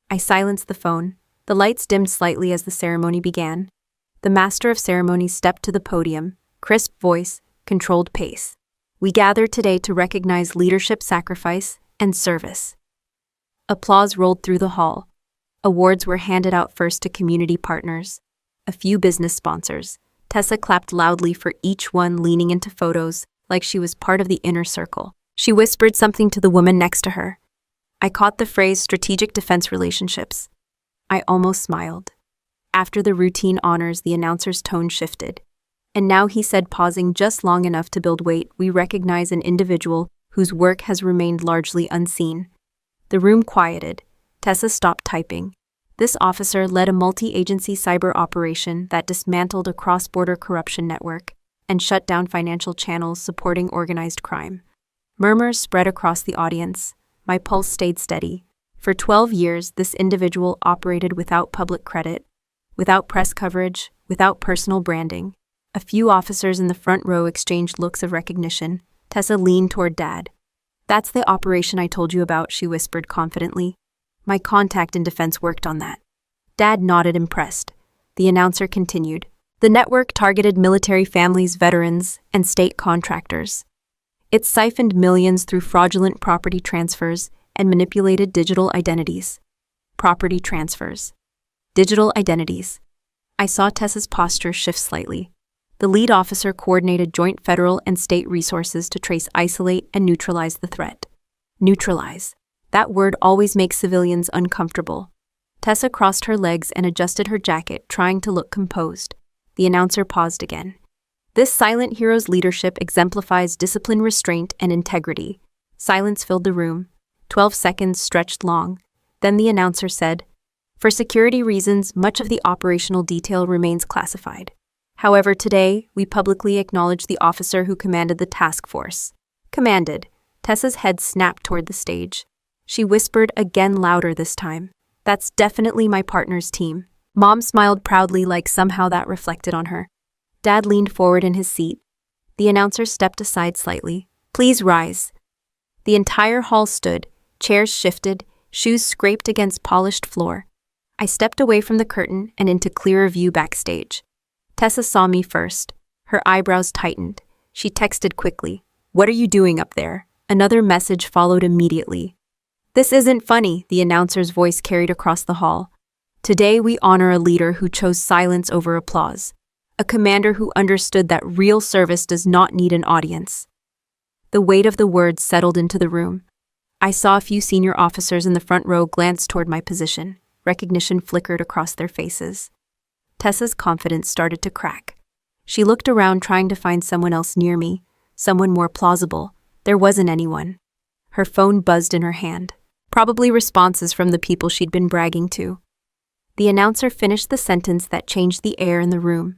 I silenced the phone. The lights dimmed slightly as the ceremony began. The master of ceremonies stepped to the podium, crisp voice, controlled pace. We gather today to recognize leadership, sacrifice, and service. Applause rolled through the hall. Awards were handed out first to community partners, a few business sponsors. Tessa clapped loudly for each one, leaning into photos like she was part of the inner circle. She whispered something to the woman next to her. I caught the phrase strategic defense relationships. I almost smiled. After the routine honors, the announcer's tone shifted. And now he said, pausing just long enough to build weight, we recognize an individual whose work has remained largely unseen. The room quieted. Tessa stopped typing. This officer led a multi-agency cyber operation that dismantled a cross-border corruption network and shut down financial channels supporting organized crime. Murmurs spread across the audience. My pulse stayed steady. For 12 years, this individual operated without public credit, without press coverage, without personal branding. A few officers in the front row exchanged looks of recognition. Tessa leaned toward Dad. That's the operation I told you about, she whispered confidently. My contact in defense worked on that. Dad nodded, impressed. The announcer continued. The network targeted military families, veterans, and state contractors. It siphoned millions through fraudulent property transfers and manipulated digital identities. Property transfers. Digital identities. I saw Tessa's posture shift slightly. The lead officer coordinated joint federal and state resources to trace, isolate, and neutralize the threat. Neutralize. That word always makes civilians uncomfortable. Tessa crossed her legs and adjusted her jacket, trying to look composed. The announcer paused again. This silent hero's leadership exemplifies discipline, restraint, and integrity. Silence filled the room. 12 seconds stretched long. Then the announcer said, "For security reasons, much of the operational detail remains classified. However, today, we publicly acknowledge the officer who commanded the task force." Commanded. Tessa's head snapped toward the stage. She whispered again, louder this time. "That's definitely my partner's team." Mom smiled proudly, like somehow that reflected on her. Dad leaned forward in his seat. The announcer stepped aside slightly. "Please rise." The entire hall stood, chairs shifted, shoes scraped against polished floor. I stepped away from the curtain and into clearer view backstage. Tessa saw me first. Her eyebrows tightened. She texted quickly, "What are you doing up there?" Another message followed immediately. "This isn't funny," the announcer's voice carried across the hall. "Today we honor a leader who chose silence over applause. A commander who understood that real service does not need an audience." The weight of the words settled into the room. I saw a few senior officers in the front row glance toward my position. Recognition flickered across their faces. Tessa's confidence started to crack. She looked around, trying to find someone else near me, someone more plausible. There wasn't anyone. Her phone buzzed in her hand. Probably responses from the people she'd been bragging to. The announcer finished the sentence that changed the air in the room.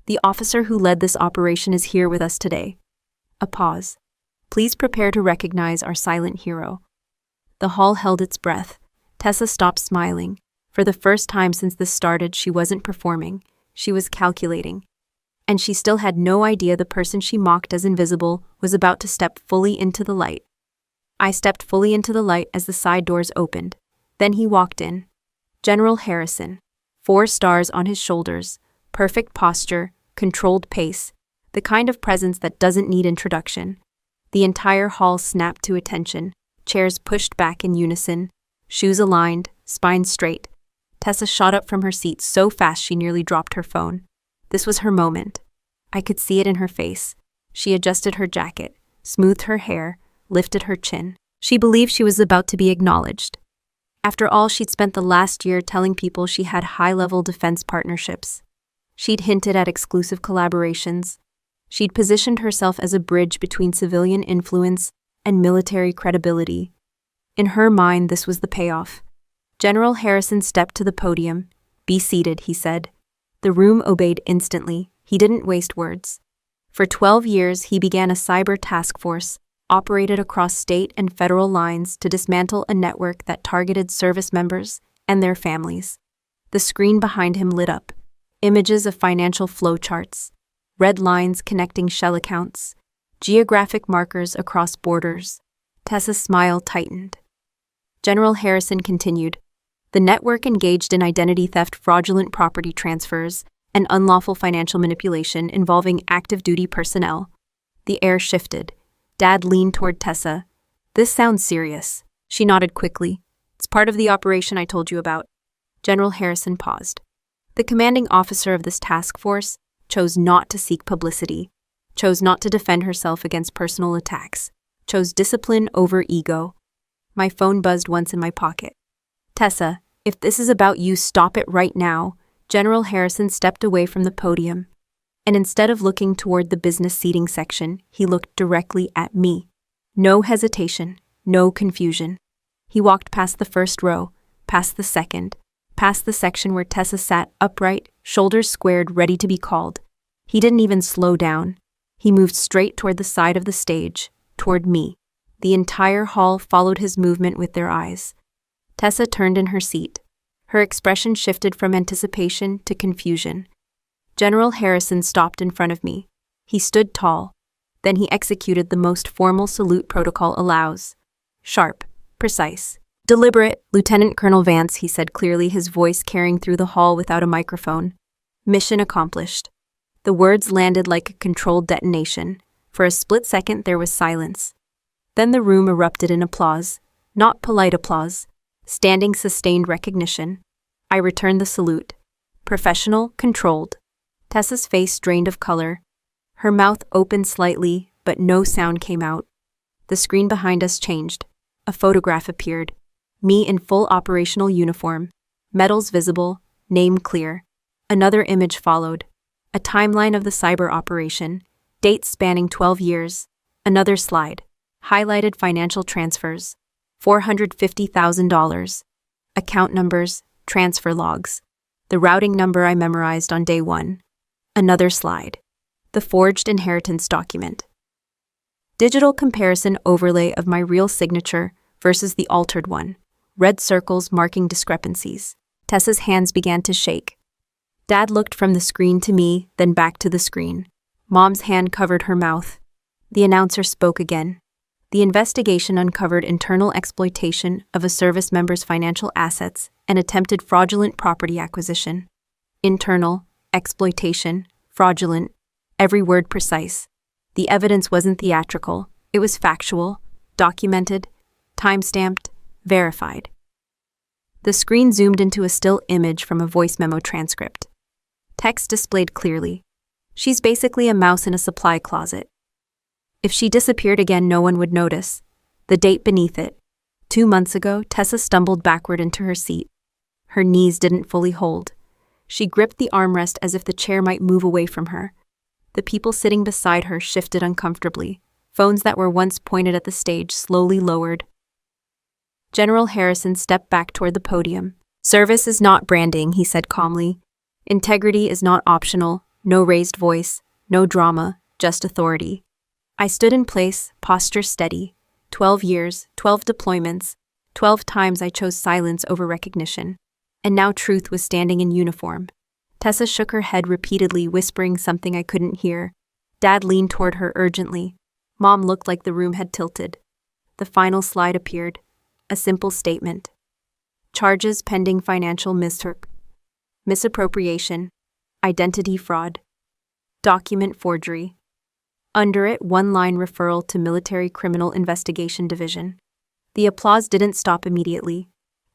"The officer who led this operation is here with us today." A pause. "Please prepare to recognize our silent hero." The hall held its breath. Tessa stopped smiling. For the first time since this started, she wasn't performing. She was calculating. And she still had no idea the person she mocked as invisible was about to step fully into the light. I stepped fully into the light as the side doors opened. Then he walked in. General Harrison. 4 stars on his shoulders. Perfect posture, controlled pace. The kind of presence that doesn't need introduction. The entire hall snapped to attention. Chairs pushed back in unison. Shoes aligned, spine straight. Tessa shot up from her seat so fast she nearly dropped her phone. This was her moment. I could see it in her face. She adjusted her jacket, smoothed her hair, lifted her chin. She believed she was about to be acknowledged. After all, she'd spent the last year telling people she had high-level defense partnerships. She'd hinted at exclusive collaborations. She'd positioned herself as a bridge between civilian influence and military credibility. In her mind, this was the payoff. General Harrison stepped to the podium. "Be seated," he said. The room obeyed instantly. He didn't waste words. For 12 years, he began a cyber task force, operated across state and federal lines to dismantle a network that targeted service members and their families. The screen behind him lit up. Images of financial flowcharts, red lines connecting shell accounts, geographic markers across borders. Tessa's smile tightened. General Harrison continued. The network engaged in identity theft, fraudulent property transfers, and unlawful financial manipulation involving active duty personnel. The air shifted. Dad leaned toward Tessa. "This sounds serious." She nodded quickly. "It's part of the operation I told you about." General Harrison paused. The commanding officer of this task force chose not to seek publicity, chose not to defend herself against personal attacks, chose discipline over ego. My phone buzzed once in my pocket. "Tessa, if this is about you, stop it right now." General Harrison stepped away from the podium, and instead of looking toward the business seating section, he looked directly at me. No hesitation, no confusion. He walked past the first row, past the second, past the section where Tessa sat upright, shoulders squared, ready to be called. He didn't even slow down. He moved straight toward the side of the stage, toward me. The entire hall followed his movement with their eyes. Tessa turned in her seat. Her expression shifted from anticipation to confusion. General Harrison stopped in front of me. He stood tall. Then he executed the most formal salute protocol allows. Sharp, precise, deliberate. "Lieutenant Colonel Vance," he said clearly, his voice carrying through the hall without a microphone. "Mission accomplished." The words landed like a controlled detonation. For a split second, there was silence. Then the room erupted in applause. Not polite applause. Standing, sustained recognition. I returned the salute. Professional, controlled. Tessa's face drained of color. Her mouth opened slightly, but no sound came out. The screen behind us changed. A photograph appeared. Me in full operational uniform. Metals visible, name clear. Another image followed. A timeline of the cyber operation, dates spanning 12 years. Another slide. Highlighted financial transfers. $450,000. Account numbers, transfer logs. The routing number I memorized on day one. Another slide. The forged inheritance document. Digital comparison overlay of my real signature versus the altered one. Red circles marking discrepancies. Tessa's hands began to shake. Dad looked from the screen to me, then back to the screen. Mom's hand covered her mouth. The announcer spoke again. The investigation uncovered internal exploitation of a service member's financial assets and attempted fraudulent property acquisition. Internal, exploitation, fraudulent, every word precise. The evidence wasn't theatrical, it was factual, documented, time-stamped, verified. The screen zoomed into a still image from a voice memo transcript. Text displayed clearly. She's basically a mouse in a supply closet. If she disappeared again, no one would notice. The date beneath it. 2 months ago, Tessa stumbled backward into her seat. Her knees didn't fully hold. She gripped the armrest as if the chair might move away from her. The people sitting beside her shifted uncomfortably. Phones that were once pointed at the stage slowly lowered. General Harrison stepped back toward the podium. "Service is not branding," he said calmly. "Integrity is not optional. No raised voice, no drama, just authority." I stood in place, posture steady. 12 years, 12 deployments, 12 times I chose silence over recognition. And now truth was standing in uniform. Tessa shook her head repeatedly, whispering something I couldn't hear. Dad leaned toward her urgently. Mom looked like the room had tilted. The final slide appeared. A simple statement. Charges pending financial misappropriation, identity fraud, document forgery. Under it, one-line referral to Military Criminal Investigation Division. The applause didn't stop immediately.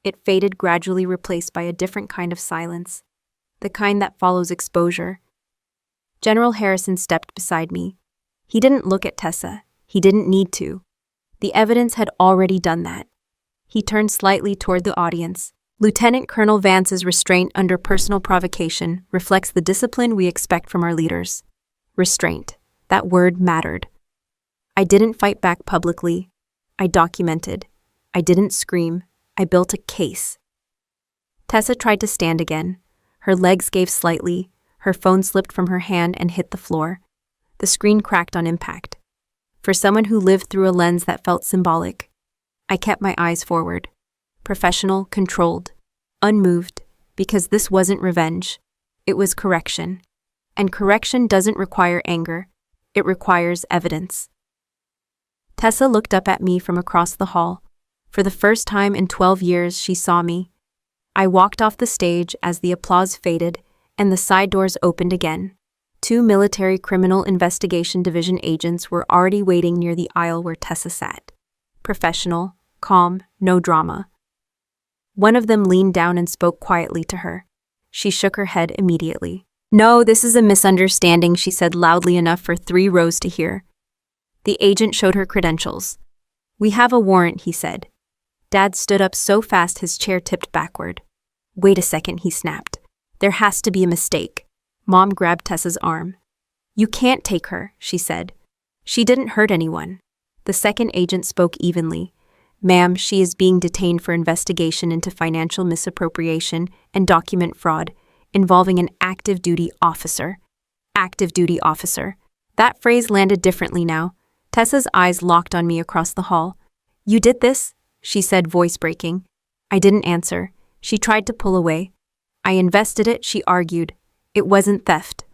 It faded, gradually replaced by a different kind of silence. The kind that follows exposure. General Harrison stepped beside me. He didn't look at Tessa. He didn't need to. The evidence had already done that. He turned slightly toward the audience. Lieutenant Colonel Vance's restraint under personal provocation reflects the discipline we expect from our leaders. Restraint. That word mattered. I didn't fight back publicly. I documented. I didn't scream. I built a case. Tessa tried to stand again. Her legs gave slightly. Her phone slipped from her hand and hit the floor. The screen cracked on impact. For someone who lived through a lens that felt symbolic, I kept my eyes forward. Professional, controlled, unmoved, because this wasn't revenge. It was correction. And correction doesn't require anger. It requires evidence. Tessa looked up at me from across the hall. For the first time in 12 years, she saw me. I walked off the stage as the applause faded and the side doors opened again. 2 Military Criminal Investigation Division agents were already waiting near the aisle where Tessa sat. Professional, calm, no drama. One of them leaned down and spoke quietly to her. She shook her head immediately. "No, this is a misunderstanding," she said loudly enough for 3 rows to hear. The agent showed her credentials. "We have a warrant," he said. Dad stood up so fast his chair tipped backward. "Wait a second," he snapped. "There has to be a mistake." Mom grabbed Tessa's arm. "You can't take her," she said. "She didn't hurt anyone." The second agent spoke evenly. "Ma'am, she is being detained for investigation into financial misappropriation and document fraud involving an active duty officer." Active duty officer. That phrase landed differently now. Tessa's eyes locked on me across the hall. "You did this?" she said, voice breaking. I didn't answer. She tried to pull away. "I invested it," she argued. "It wasn't theft."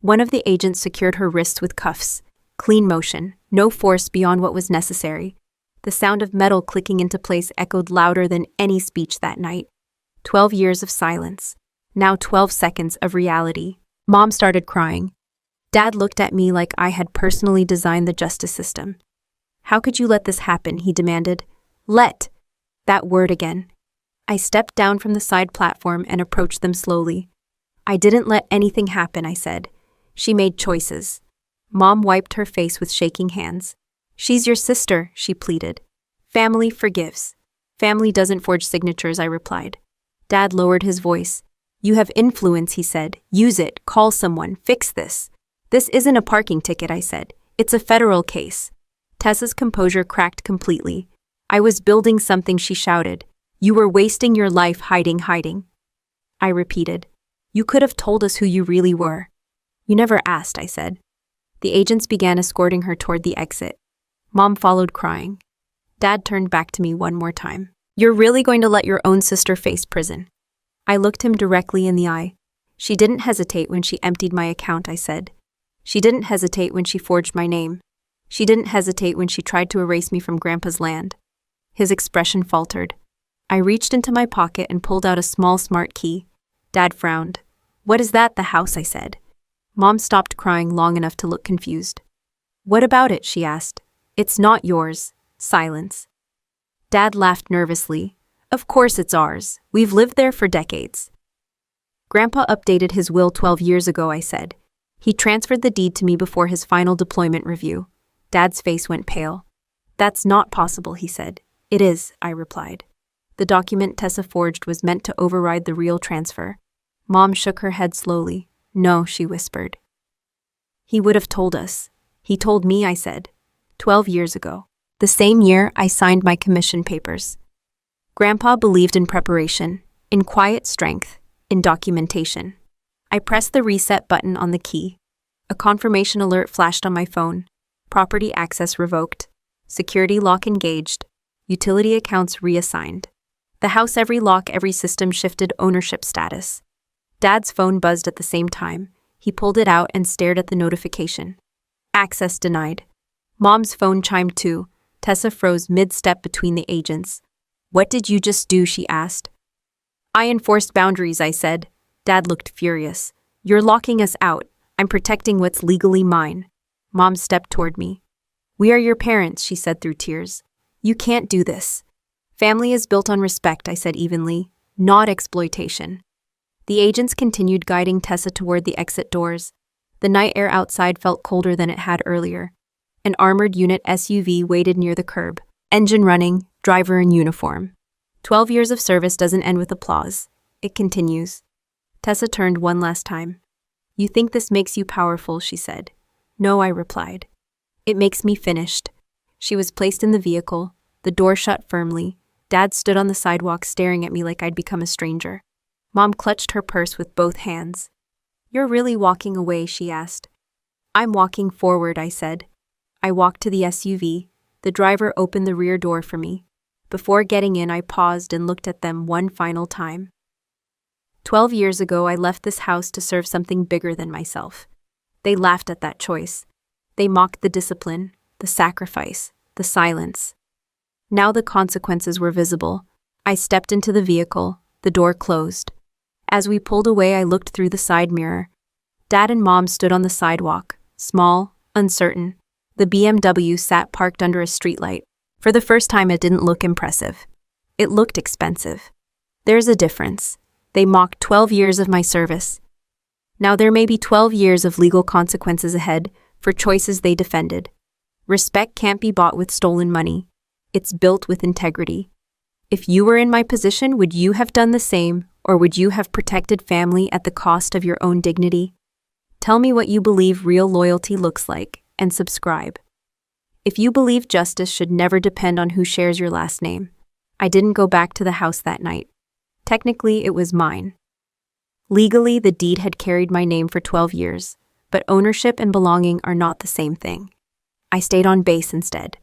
One of the agents secured her wrists with cuffs. Clean motion, no force beyond what was necessary. The sound of metal clicking into place echoed louder than any speech that night. 12 years of silence. Now 12 seconds of reality. Mom started crying. Dad looked at me like I had personally designed the justice system. "How could you let this happen?" he demanded. "Let." That word again. I stepped down from the side platform and approached them slowly. "I didn't let anything happen," I said. "She made choices." Mom wiped her face with shaking hands. "She's your sister," she pleaded. "Family forgives. Family doesn't forge signatures," I replied. Dad lowered his voice. You have influence, he said. Use it, call someone, fix this. This isn't a parking ticket, I said. It's a federal case. Tessa's composure cracked completely. I was building something, she shouted. You were wasting your life hiding. I repeated. You could have told us who you really were. You never asked, I said. The agents began escorting her toward the exit. Mom followed crying. Dad turned back to me one more time. You're really going to let your own sister face prison? I looked him directly in the eye. She didn't hesitate when she emptied my account, I said. She didn't hesitate when she forged my name. She didn't hesitate when she tried to erase me from Grandpa's land. His expression faltered. I reached into my pocket and pulled out a small smart key. Dad frowned. What is that, the house, I said. Mom stopped crying long enough to look confused. What about it, she asked. It's not yours. Silence. Dad laughed nervously. Of course it's ours. We've lived there for decades. Grandpa updated his will 12 years ago, I said. He transferred the deed to me before his final deployment review. Dad's face went pale. That's not possible, he said. It is, I replied. The document Tessa forged was meant to override the real transfer. Mom shook her head slowly. No, she whispered. He would have told us. He told me, I said. 12 years ago. The same year I signed my commission papers. Grandpa believed in preparation, in quiet strength, in documentation. I pressed the reset button on the key. A confirmation alert flashed on my phone. Property access revoked. Security lock engaged. Utility accounts reassigned. The house, every lock, every system shifted ownership status. Dad's phone buzzed at the same time. He pulled it out and stared at the notification. Access denied. Mom's phone chimed too. Tessa froze mid-step between the agents. What did you just do, she asked. I enforced boundaries, I said. Dad looked furious. You're locking us out. I'm protecting what's legally mine. Mom stepped toward me. We are your parents, she said through tears. You can't do this. Family is built on respect, I said evenly, not exploitation. The agents continued guiding Tessa toward the exit doors. The night air outside felt colder than it had earlier. An armored unit SUV waited near the curb, engine running, driver in uniform. 12 years of service doesn't end with applause. It continues. Tessa turned one last time. You think this makes you powerful, she said. No, I replied. It makes me finished. She was placed in the vehicle, the door shut firmly. Dad stood on the sidewalk staring at me like I'd become a stranger. Mom clutched her purse with both hands. You're really walking away, she asked. I'm walking forward, I said. I walked to the SUV. The driver opened the rear door for me. Before getting in, I paused and looked at them one final time. 12 years ago, I left this house to serve something bigger than myself. They laughed at that choice. They mocked the discipline, the sacrifice, the silence. Now the consequences were visible. I stepped into the vehicle. The door closed. As we pulled away, I looked through the side mirror. Dad and Mom stood on the sidewalk, small, uncertain. The BMW sat parked under a streetlight. For the first time, it didn't look impressive. It looked expensive. There's a difference. They mocked 12 years of my service. Now there may be 12 years of legal consequences ahead for choices they defended. Respect can't be bought with stolen money. It's built with integrity. If you were in my position, would you have done the same, or would you have protected family at the cost of your own dignity? Tell me what you believe real loyalty looks like, and subscribe. If you believe justice should never depend on who shares your last name. I didn't go back to the house that night. Technically, it was mine. Legally, the deed had carried my name for 12 years, but ownership and belonging are not the same thing. I stayed on base instead.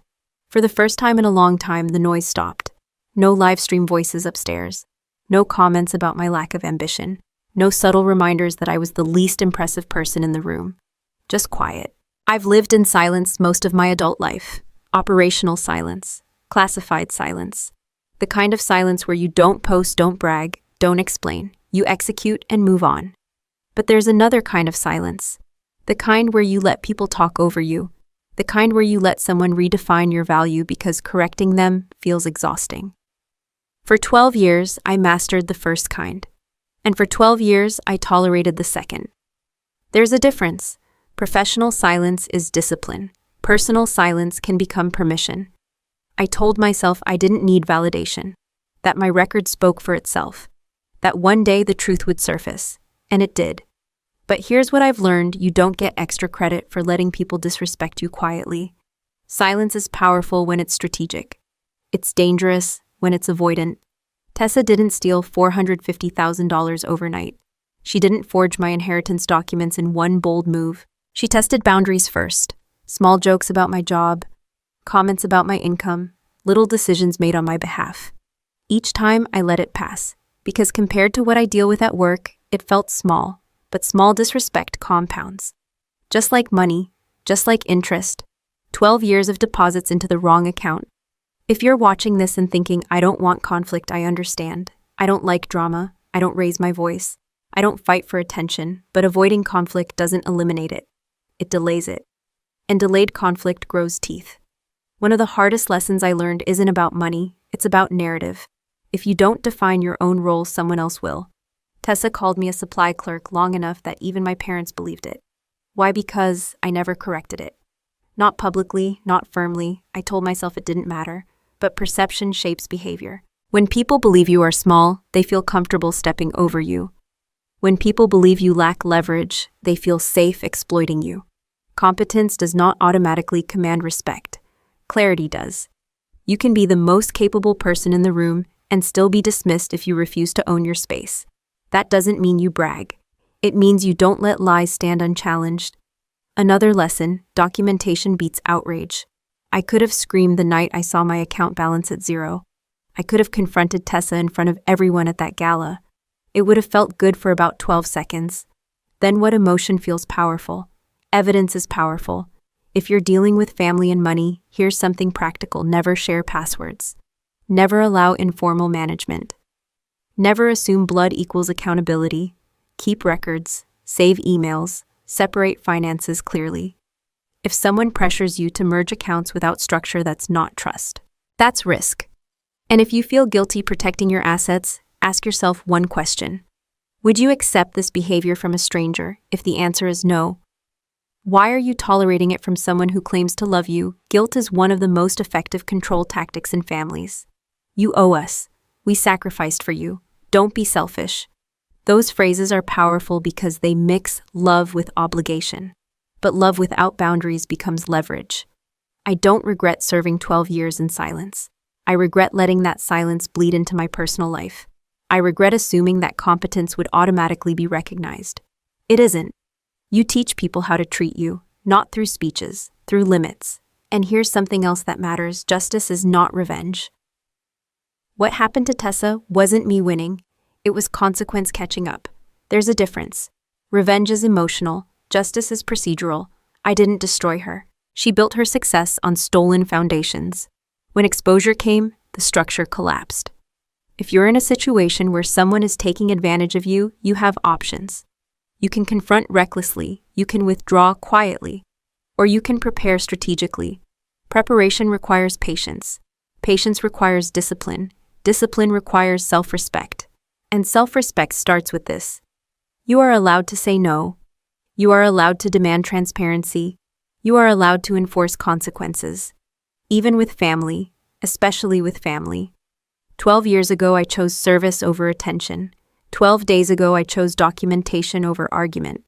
For the first time in a long time, the noise stopped. No live stream voices upstairs. No comments about my lack of ambition. No subtle reminders that I was the least impressive person in the room. Just quiet. I've lived in silence most of my adult life. Operational silence. Classified silence. The kind of silence where you don't post, don't brag, don't explain. You execute and move on. But there's another kind of silence. The kind where you let people talk over you. The kind where you let someone redefine your value because correcting them feels exhausting. For 12 years, I mastered the first kind. And for 12 years, I tolerated the second. There's a difference. Professional silence is discipline. Personal silence can become permission. I told myself I didn't need validation, that my record spoke for itself. that one day the truth would surface. And it did. But here's what I've learned: you don't get extra credit for letting people disrespect you quietly. Silence is powerful when it's strategic. It's dangerous when it's avoidant. Tessa didn't steal $450,000 overnight. She didn't forge my inheritance documents in one bold move. She tested boundaries first. Small jokes about my job, comments about my income, little decisions made on my behalf. Each time I let it pass, because compared to what I deal with at work, it felt small, but small disrespect compounds. Just like money, just like interest, 12 years of deposits into the wrong account. If you're watching this and thinking, I don't want conflict, I understand. I don't like drama. I don't raise my voice. I don't fight for attention, but avoiding conflict doesn't eliminate it. It delays it. And delayed conflict grows teeth. One of the hardest lessons I learned isn't about money, it's about narrative. If you don't define your own role, someone else will. Tessa called me a supply clerk long enough that even my parents believed it. Why? Because I never corrected it. Not publicly, not firmly. I told myself it didn't matter, but perception shapes behavior. When people believe you are small, they feel comfortable stepping over you. When people believe you lack leverage, they feel safe exploiting you. Competence does not automatically command respect. Clarity does. You can be the most capable person in the room and still be dismissed if you refuse to own your space. That doesn't mean you brag. It means you don't let lies stand unchallenged. Another lesson: documentation beats outrage. I could have screamed the night I saw my account balance at zero. I could have confronted Tessa in front of everyone at that gala. It would have felt good for about 12 seconds. Then what emotion feels powerful? Evidence is powerful. If you're dealing with family and money, here's something practical: never share passwords. Never allow informal management. Never assume blood equals accountability. Keep records, save emails, separate finances clearly. If someone pressures you to merge accounts without structure, that's not trust. That's risk. And if you feel guilty protecting your assets, ask yourself one question. Would you accept this behavior from a stranger? If the answer is no, why are you tolerating it from someone who claims to love you? Guilt is one of the most effective control tactics in families. You owe us. We sacrificed for you. Don't be selfish. Those phrases are powerful because they mix love with obligation. But love without boundaries becomes leverage. I don't regret serving 12 years in silence. I regret letting that silence bleed into my personal life. I regret assuming that competence would automatically be recognized. It isn't. You teach people how to treat you, not through speeches, through limits. And here's something else that matters: justice is not revenge. What happened to Tessa wasn't me winning. It was consequence catching up. There's a difference. Revenge is emotional. Justice is procedural. I didn't destroy her. She built her success on stolen foundations. When exposure came, the structure collapsed. If you're in a situation where someone is taking advantage of you, you have options. You can confront recklessly, you can withdraw quietly, or you can prepare strategically. Preparation requires patience. Patience requires discipline. Discipline requires self-respect. And self-respect starts with this: you are allowed to say no. You are allowed to demand transparency. You are allowed to enforce consequences. Even with family, especially with family. 12 years ago, I chose service over attention. 12 days ago, I chose documentation over argument.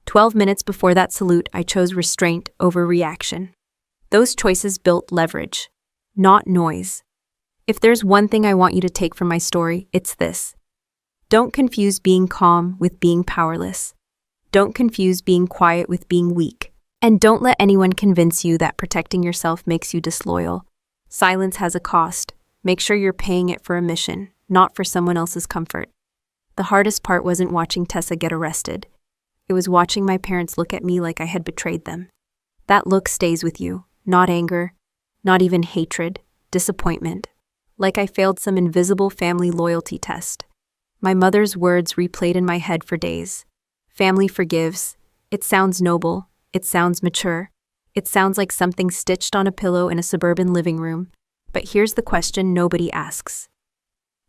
12 minutes before that salute, I chose restraint over reaction. Those choices built leverage, not noise. If there's one thing I want you to take from my story, it's this: don't confuse being calm with being powerless. Don't confuse being quiet with being weak. And don't let anyone convince you that protecting yourself makes you disloyal. Silence has a cost. Make sure you're paying it for a mission, not for someone else's comfort. The hardest part wasn't watching Tessa get arrested. It was watching my parents look at me like I had betrayed them. That look stays with you, not anger, not even hatred, disappointment. Like I failed some invisible family loyalty test. My mother's words replayed in my head for days. Family forgives. It sounds noble. It sounds mature. It sounds like something stitched on a pillow in a suburban living room. But here's the question nobody asks.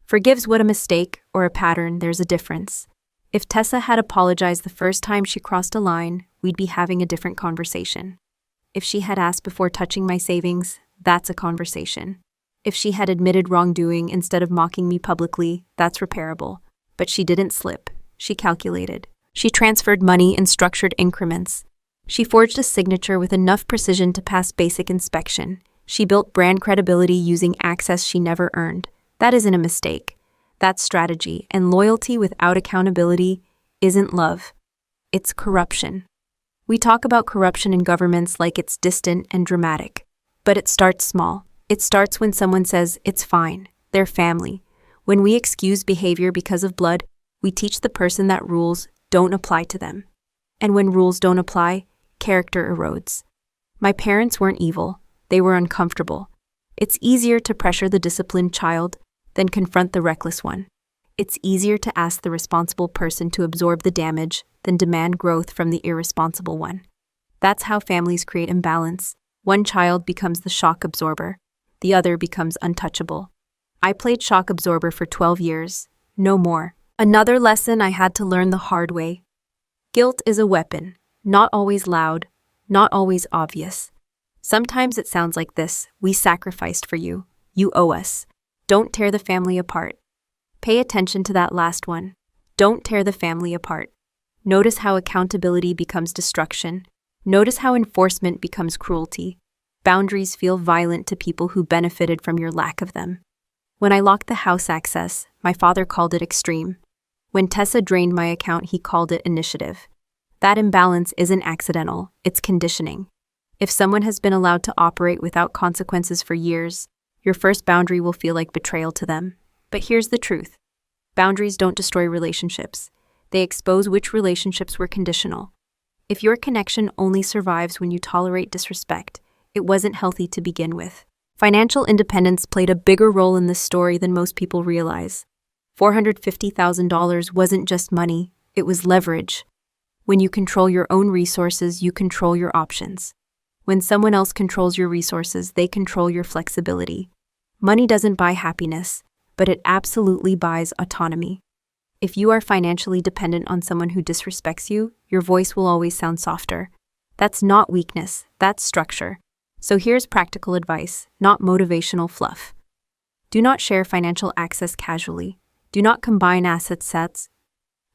Forgives what a mistake or a pattern? There's a difference. If Tessa had apologized the first time she crossed a line, we'd be having a different conversation. If she had asked before touching my savings, that's a conversation. If she had admitted wrongdoing instead of mocking me publicly, that's repairable. But she didn't slip. She calculated. She transferred money in structured increments. She forged a signature with enough precision to pass basic inspection. She built brand credibility using access she never earned. That isn't a mistake. That's strategy, and loyalty without accountability isn't love. It's corruption. We talk about corruption in governments like it's distant and dramatic. But it starts small. It starts when someone says, it's fine, they're family. When we excuse behavior because of blood, we teach the person that rules don't apply to them. And when rules don't apply, character erodes. My parents weren't evil. They were uncomfortable. It's easier to pressure the disciplined child than confront the reckless one. It's easier to ask the responsible person to absorb the damage than demand growth from the irresponsible one. That's how families create imbalance. One child becomes the shock absorber. The other becomes untouchable. I played shock absorber for 12 years. No more. Another lesson I had to learn the hard way. Guilt is a weapon. Not always loud. Not always obvious. Sometimes it sounds like this: we sacrificed for you. You owe us. Don't tear the family apart. Pay attention to that last one. Don't tear the family apart. Notice how accountability becomes destruction. Notice how enforcement becomes cruelty. Boundaries feel violent to people who benefited from your lack of them. When I locked the house access, my father called it extreme. When Tessa drained my account, he called it initiative. That imbalance isn't accidental, it's conditioning. If someone has been allowed to operate without consequences for years, your first boundary will feel like betrayal to them. But here's the truth. Boundaries don't destroy relationships. They expose which relationships were conditional. If your connection only survives when you tolerate disrespect, it wasn't healthy to begin with. Financial independence played a bigger role in this story than most people realize. $450,000 wasn't just money, it was leverage. When you control your own resources, you control your options. When someone else controls your resources, they control your flexibility. Money doesn't buy happiness, but it absolutely buys autonomy. If you are financially dependent on someone who disrespects you, your voice will always sound softer. That's not weakness, that's structure. So here's practical advice, not motivational fluff. Do not share financial access casually. Do not combine asset sets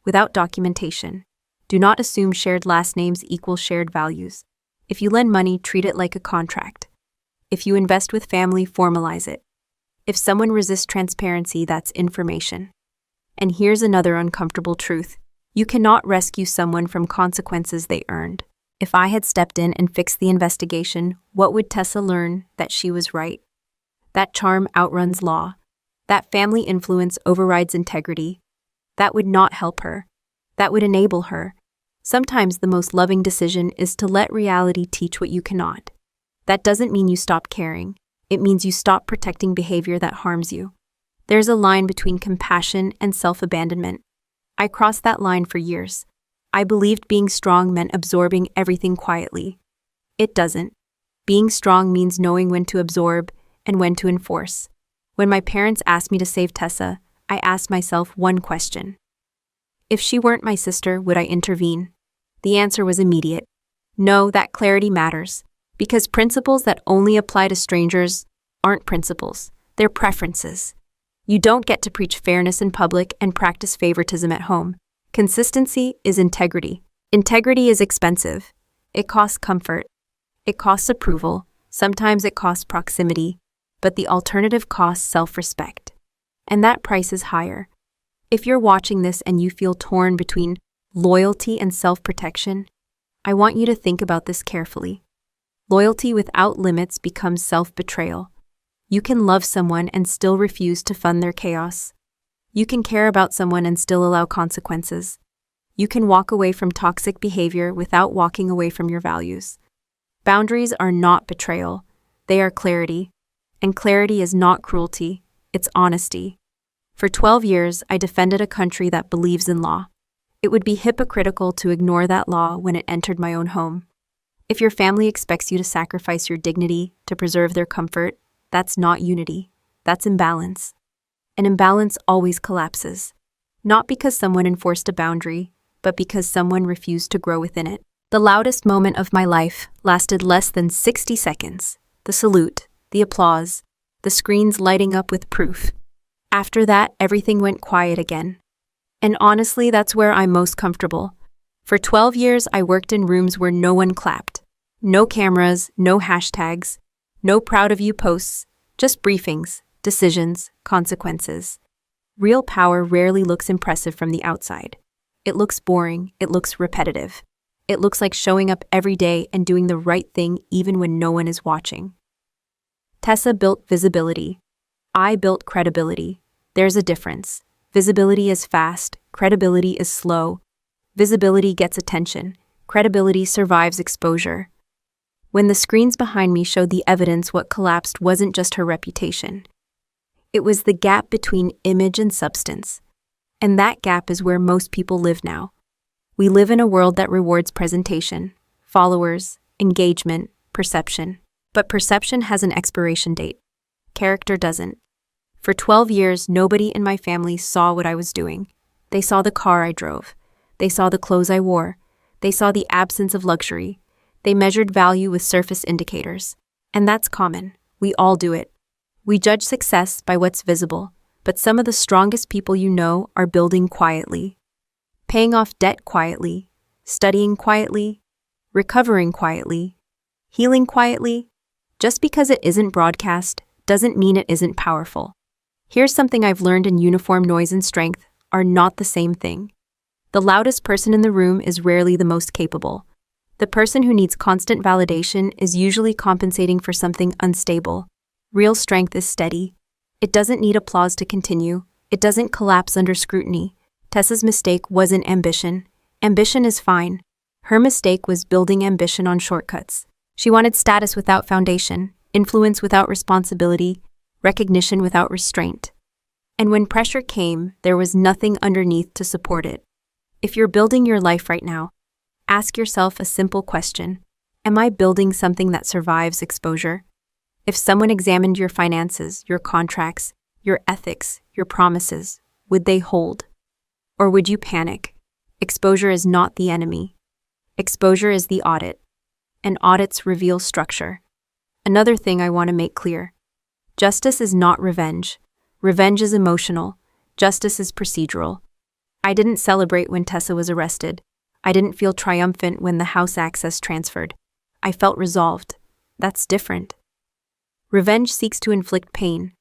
without documentation. Do not assume shared last names equal shared values. If you lend money, treat it like a contract. If you invest with family, formalize it. If someone resists transparency, that's information. And here's another uncomfortable truth. You cannot rescue someone from consequences they earned. If I had stepped in and fixed the investigation, what would Tessa learn? That she was right. That charm outruns law. That family influence overrides integrity. That would not help her. That would enable her. Sometimes the most loving decision is to let reality teach what you cannot. That doesn't mean you stop caring. It means you stop protecting behavior that harms you. There's a line between compassion and self-abandonment. I crossed that line for years. I believed being strong meant absorbing everything quietly. It doesn't. Being strong means knowing when to absorb and when to enforce. When my parents asked me to save Tessa, I asked myself one question. If she weren't my sister, would I intervene? The answer was immediate. No, that clarity matters. Because principles that only apply to strangers aren't principles. They're preferences. You don't get to preach fairness in public and practice favoritism at home. Consistency is integrity. Integrity is expensive. It costs comfort. It costs approval. Sometimes it costs proximity. But the alternative costs self-respect. And that price is higher. If you're watching this and you feel torn between loyalty and self-protection, I want you to think about this carefully. Loyalty without limits becomes self-betrayal. You can love someone and still refuse to fund their chaos. You can care about someone and still allow consequences. You can walk away from toxic behavior without walking away from your values. Boundaries are not betrayal. They are clarity. And clarity is not cruelty. It's honesty. For 12 years, I defended a country that believes in law. It would be hypocritical to ignore that law when it entered my own home. If your family expects you to sacrifice your dignity to preserve their comfort, that's not unity. That's imbalance. An imbalance always collapses. Not because someone enforced a boundary, but because someone refused to grow within it. The loudest moment of my life lasted less than 60 seconds. The salute, the applause, the screens lighting up with proof. After that, everything went quiet again. And honestly, that's where I'm most comfortable. For 12 years, I worked in rooms where no one clapped. No cameras, no hashtags, no proud of you posts, just briefings, decisions, consequences. Real power rarely looks impressive from the outside. It looks boring, it looks repetitive. It looks like showing up every day and doing the right thing even when no one is watching. Tessa built visibility. I built credibility. There's a difference. Visibility is fast, credibility is slow. Visibility gets attention. Credibility survives exposure. When the screens behind me showed the evidence, what collapsed wasn't just her reputation. It was the gap between image and substance. And that gap is where most people live now. We live in a world that rewards presentation, followers, engagement, perception. But perception has an expiration date. Character doesn't. For 12 years, nobody in my family saw what I was doing. They saw the car I drove. They saw the clothes I wore. They saw the absence of luxury. They measured value with surface indicators. And that's common. We all do it. We judge success by what's visible, but some of the strongest people you know are building quietly. Paying off debt quietly, studying quietly, recovering quietly, healing quietly. Just because it isn't broadcast doesn't mean it isn't powerful. Here's something I've learned: in uniform, noise and strength are not the same thing. The loudest person in the room is rarely the most capable. The person who needs constant validation is usually compensating for something unstable. Real strength is steady. It doesn't need applause to continue. It doesn't collapse under scrutiny. Tessa's mistake wasn't ambition. Ambition is fine. Her mistake was building ambition on shortcuts. She wanted status without foundation, influence without responsibility, recognition without restraint. And when pressure came, there was nothing underneath to support it. If you're building your life right now, ask yourself a simple question: am I building something that survives exposure? If someone examined your finances, your contracts, your ethics, your promises, would they hold? Or would you panic? Exposure is not the enemy. Exposure is the audit. And audits reveal structure. Another thing I want to make clear: justice is not revenge. Revenge is emotional. Justice is procedural. I didn't celebrate when Tessa was arrested. I didn't feel triumphant when the house access transferred. I felt resolved. That's different. Revenge seeks to inflict pain.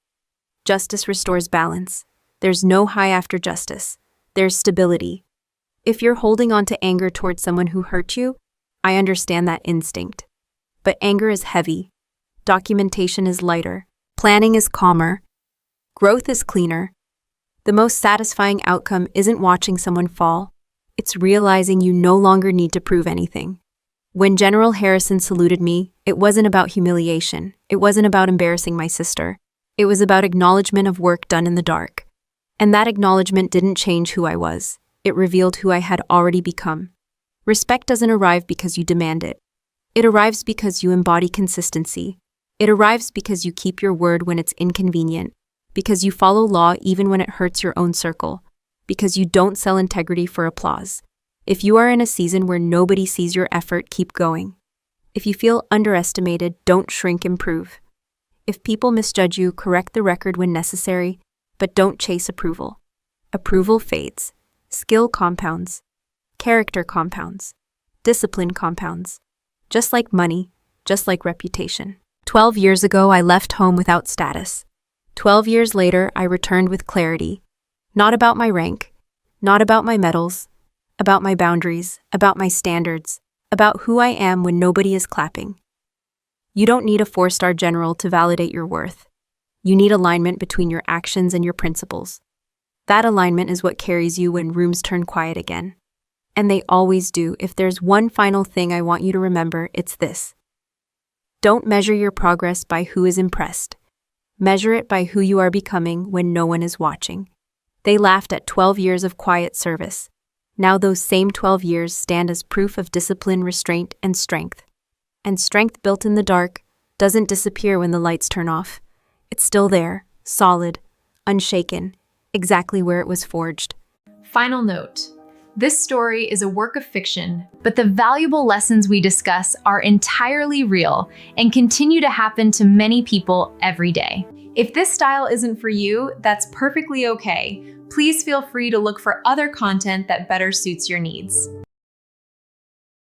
Justice restores balance. There's no high after justice. There's stability. If you're holding on to anger towards someone who hurt you, I understand that instinct. But anger is heavy. Documentation is lighter. Planning is calmer. Growth is cleaner. The most satisfying outcome isn't watching someone fall. It's realizing you no longer need to prove anything. When General Harrison saluted me, it wasn't about humiliation. It wasn't about embarrassing my sister. It was about acknowledgement of work done in the dark. And that acknowledgement didn't change who I was. It revealed who I had already become. Respect doesn't arrive because you demand it. It arrives because you embody consistency. It arrives because you keep your word when it's inconvenient, because you follow law even when it hurts your own circle, because you don't sell integrity for applause. If you are in a season where nobody sees your effort, keep going. If you feel underestimated, don't shrink, improve. If people misjudge you, correct the record when necessary, but don't chase approval. Approval fades. Skill compounds. Character compounds. Discipline compounds. Just like money, just like reputation. 12 years ago, I left home without status. 12 years later, I returned with clarity. Not about my rank, not about my medals, about my boundaries, about my standards, about who I am when nobody is clapping. You don't need a 4-star general to validate your worth. You need alignment between your actions and your principles. That alignment is what carries you when rooms turn quiet again. And they always do. If there's one final thing I want you to remember, it's this. Don't measure your progress by who is impressed. Measure it by who you are becoming when no one is watching. They laughed at 12 years of quiet service. Now those same 12 years stand as proof of discipline, restraint, and strength. And strength built in the dark doesn't disappear when the lights turn off. It's still there, solid, unshaken, exactly where it was forged. Final note. This story is a work of fiction, but the valuable lessons we discuss are entirely real and continue to happen to many people every day. If this style isn't for you, that's perfectly okay. please feel free to look for other content that better suits your needs.